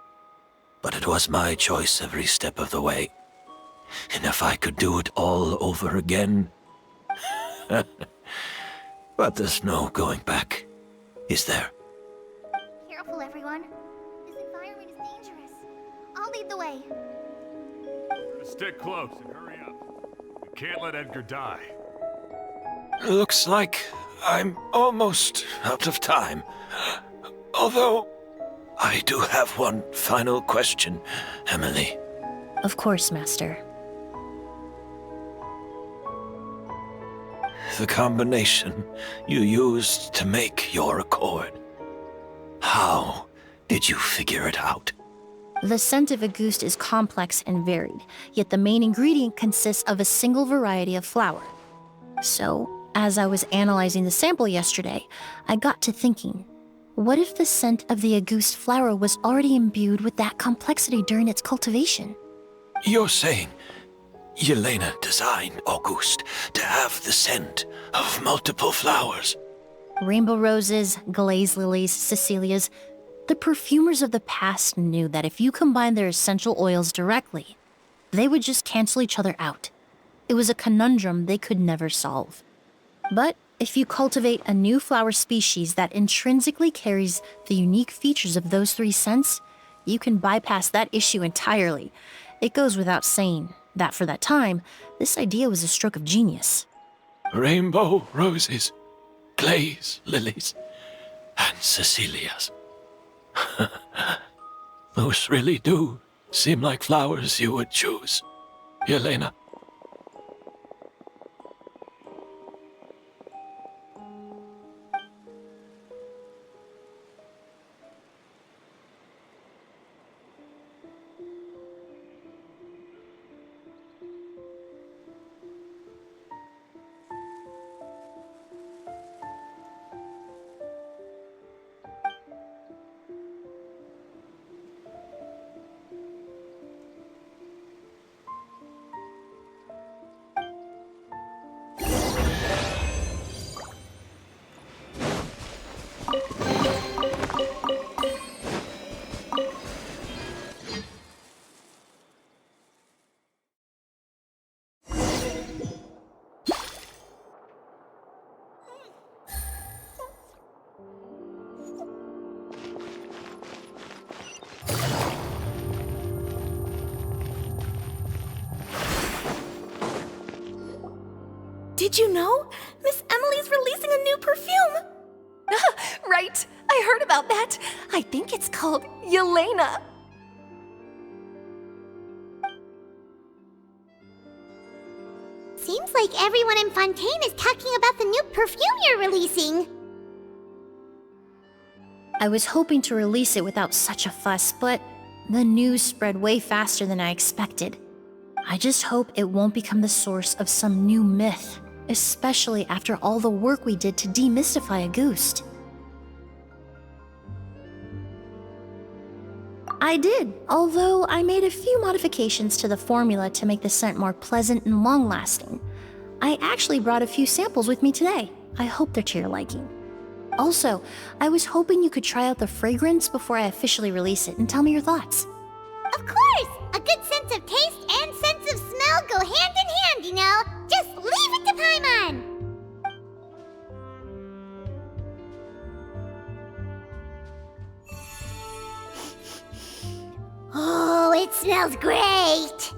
but it was my choice every step of the way. And if I could do it all over again... But there's no going back, is there? Careful, everyone. This environment is dangerous. I'll lead the way. Stick close and hurry up. We can't let Edgar die. Looks like I'm almost out of time. Although, I do have one final question, Emilie. Of course, Master. The combination you used to make your accord. How did you figure it out? The scent of Auguste is complex and varied, yet the main ingredient consists of a single variety of flower. So, as I was analyzing the sample yesterday, I got to thinking, what if the scent of the Auguste flower was already imbued with that complexity during its cultivation? You're saying Yelena designed Auguste to have the scent of multiple flowers. Rainbow roses, glaze lilies, Cecilias. The perfumers of the past knew that if you combine their essential oils directly, they would just cancel each other out. It was a conundrum they could never solve. But if you cultivate a new flower species that intrinsically carries the unique features of those three scents, you can bypass that issue entirely. It goes without saying that for that time, this idea was a stroke of genius. Rainbow roses, glaze lilies, and Cecilias. Those really do seem like flowers you would choose, Yelena. Did you know? Miss Emilie's releasing a new perfume! Right, I heard about that. I think it's called Yelena. Seems like everyone in Fontaine is talking about the new perfume you're releasing. I was hoping to release it without such a fuss, but the news spread way faster than I expected. I just hope it won't become the source of some new myth, especially after all the work we did to demystify Auguste. I did, although I made a few modifications to the formula to make the scent more pleasant and long-lasting. I actually brought a few samples with me today. I hope they're to your liking. Also, I was hoping you could try out the fragrance before I officially release it and tell me your thoughts. Of course! A good sense of taste and sense of smell go hand in hand, you know? Just leave it to Paimon! Oh, it smells great!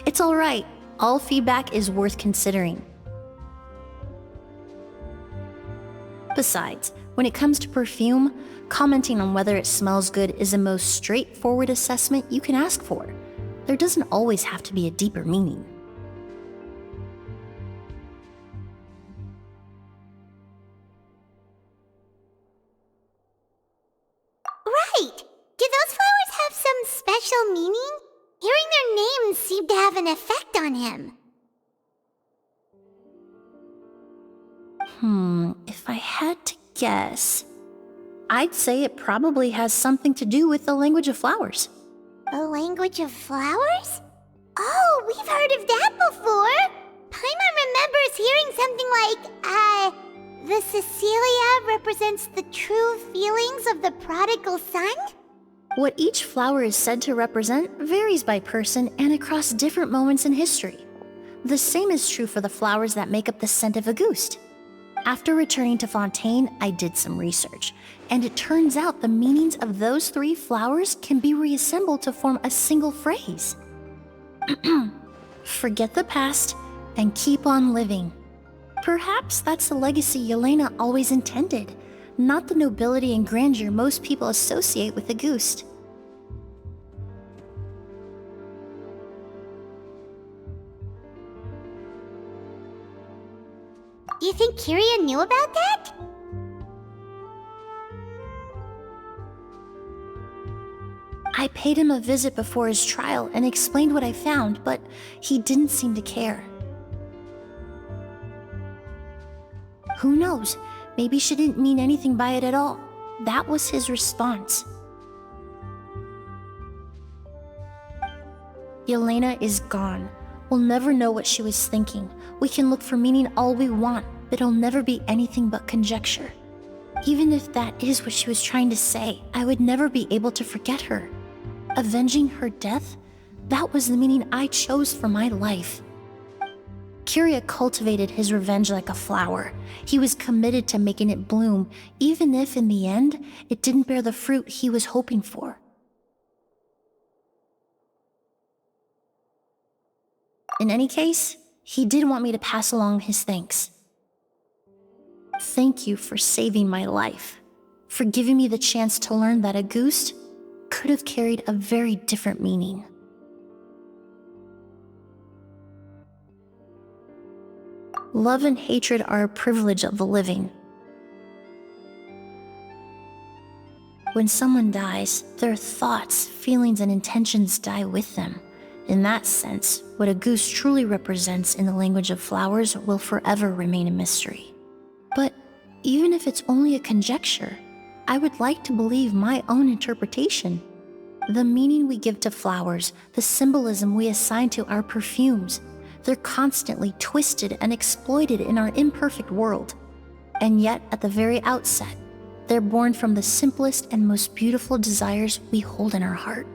It's all right. All feedback is worth considering. Besides, when it comes to perfume, commenting on whether it smells good is the most straightforward assessment you can ask for. There doesn't always have to be a deeper meaning. Right! Do those flowers have some special meaning? Hearing their names seemed to have an effect on him. If I had to guess, I'd say it probably has something to do with the language of flowers. The language of flowers? Oh, we've heard of that before! Paimon remembers hearing something like, the Cecilia represents the true feelings of the prodigal son? What each flower is said to represent varies by person and across different moments in history. The same is true for the flowers that make up the scent of Auguste. After returning to Fontaine, I did some research, and it turns out the meanings of those three flowers can be reassembled to form a single phrase. Forget the past and keep on living. Perhaps that's the legacy Yelena always intended, not the nobility and grandeur most people associate with Auguste. You think Kyria knew about that? I paid him a visit before his trial and explained what I found, but he didn't seem to care. Who knows? Maybe she didn't mean anything by it at all. that was his response. Yelena is gone. We'll never know what she was thinking. We can look for meaning all we want, but it'll never be anything but conjecture. Even if that is what she was trying to say, I would never be able to forget her. Avenging her death? That was the meaning I chose for my life. Kiria cultivated his revenge like a flower. He was committed to making it bloom, even if in the end, it didn't bear the fruit he was hoping for. In any case, he did want me to pass along his thanks. Thank you for saving my life, for giving me the chance to learn that a goose could have carried a very different meaning. Love and hatred are a privilege of the living. When someone dies, their thoughts, feelings, and intentions die with them. In that sense, what a goose truly represents in the language of flowers will forever remain a mystery. But even if it's only a conjecture, I would like to believe my own interpretation. The meaning we give to flowers, the symbolism we assign to our perfumes, they're constantly twisted and exploited in our imperfect world. And yet, at the very outset, they're born from the simplest and most beautiful desires we hold in our heart.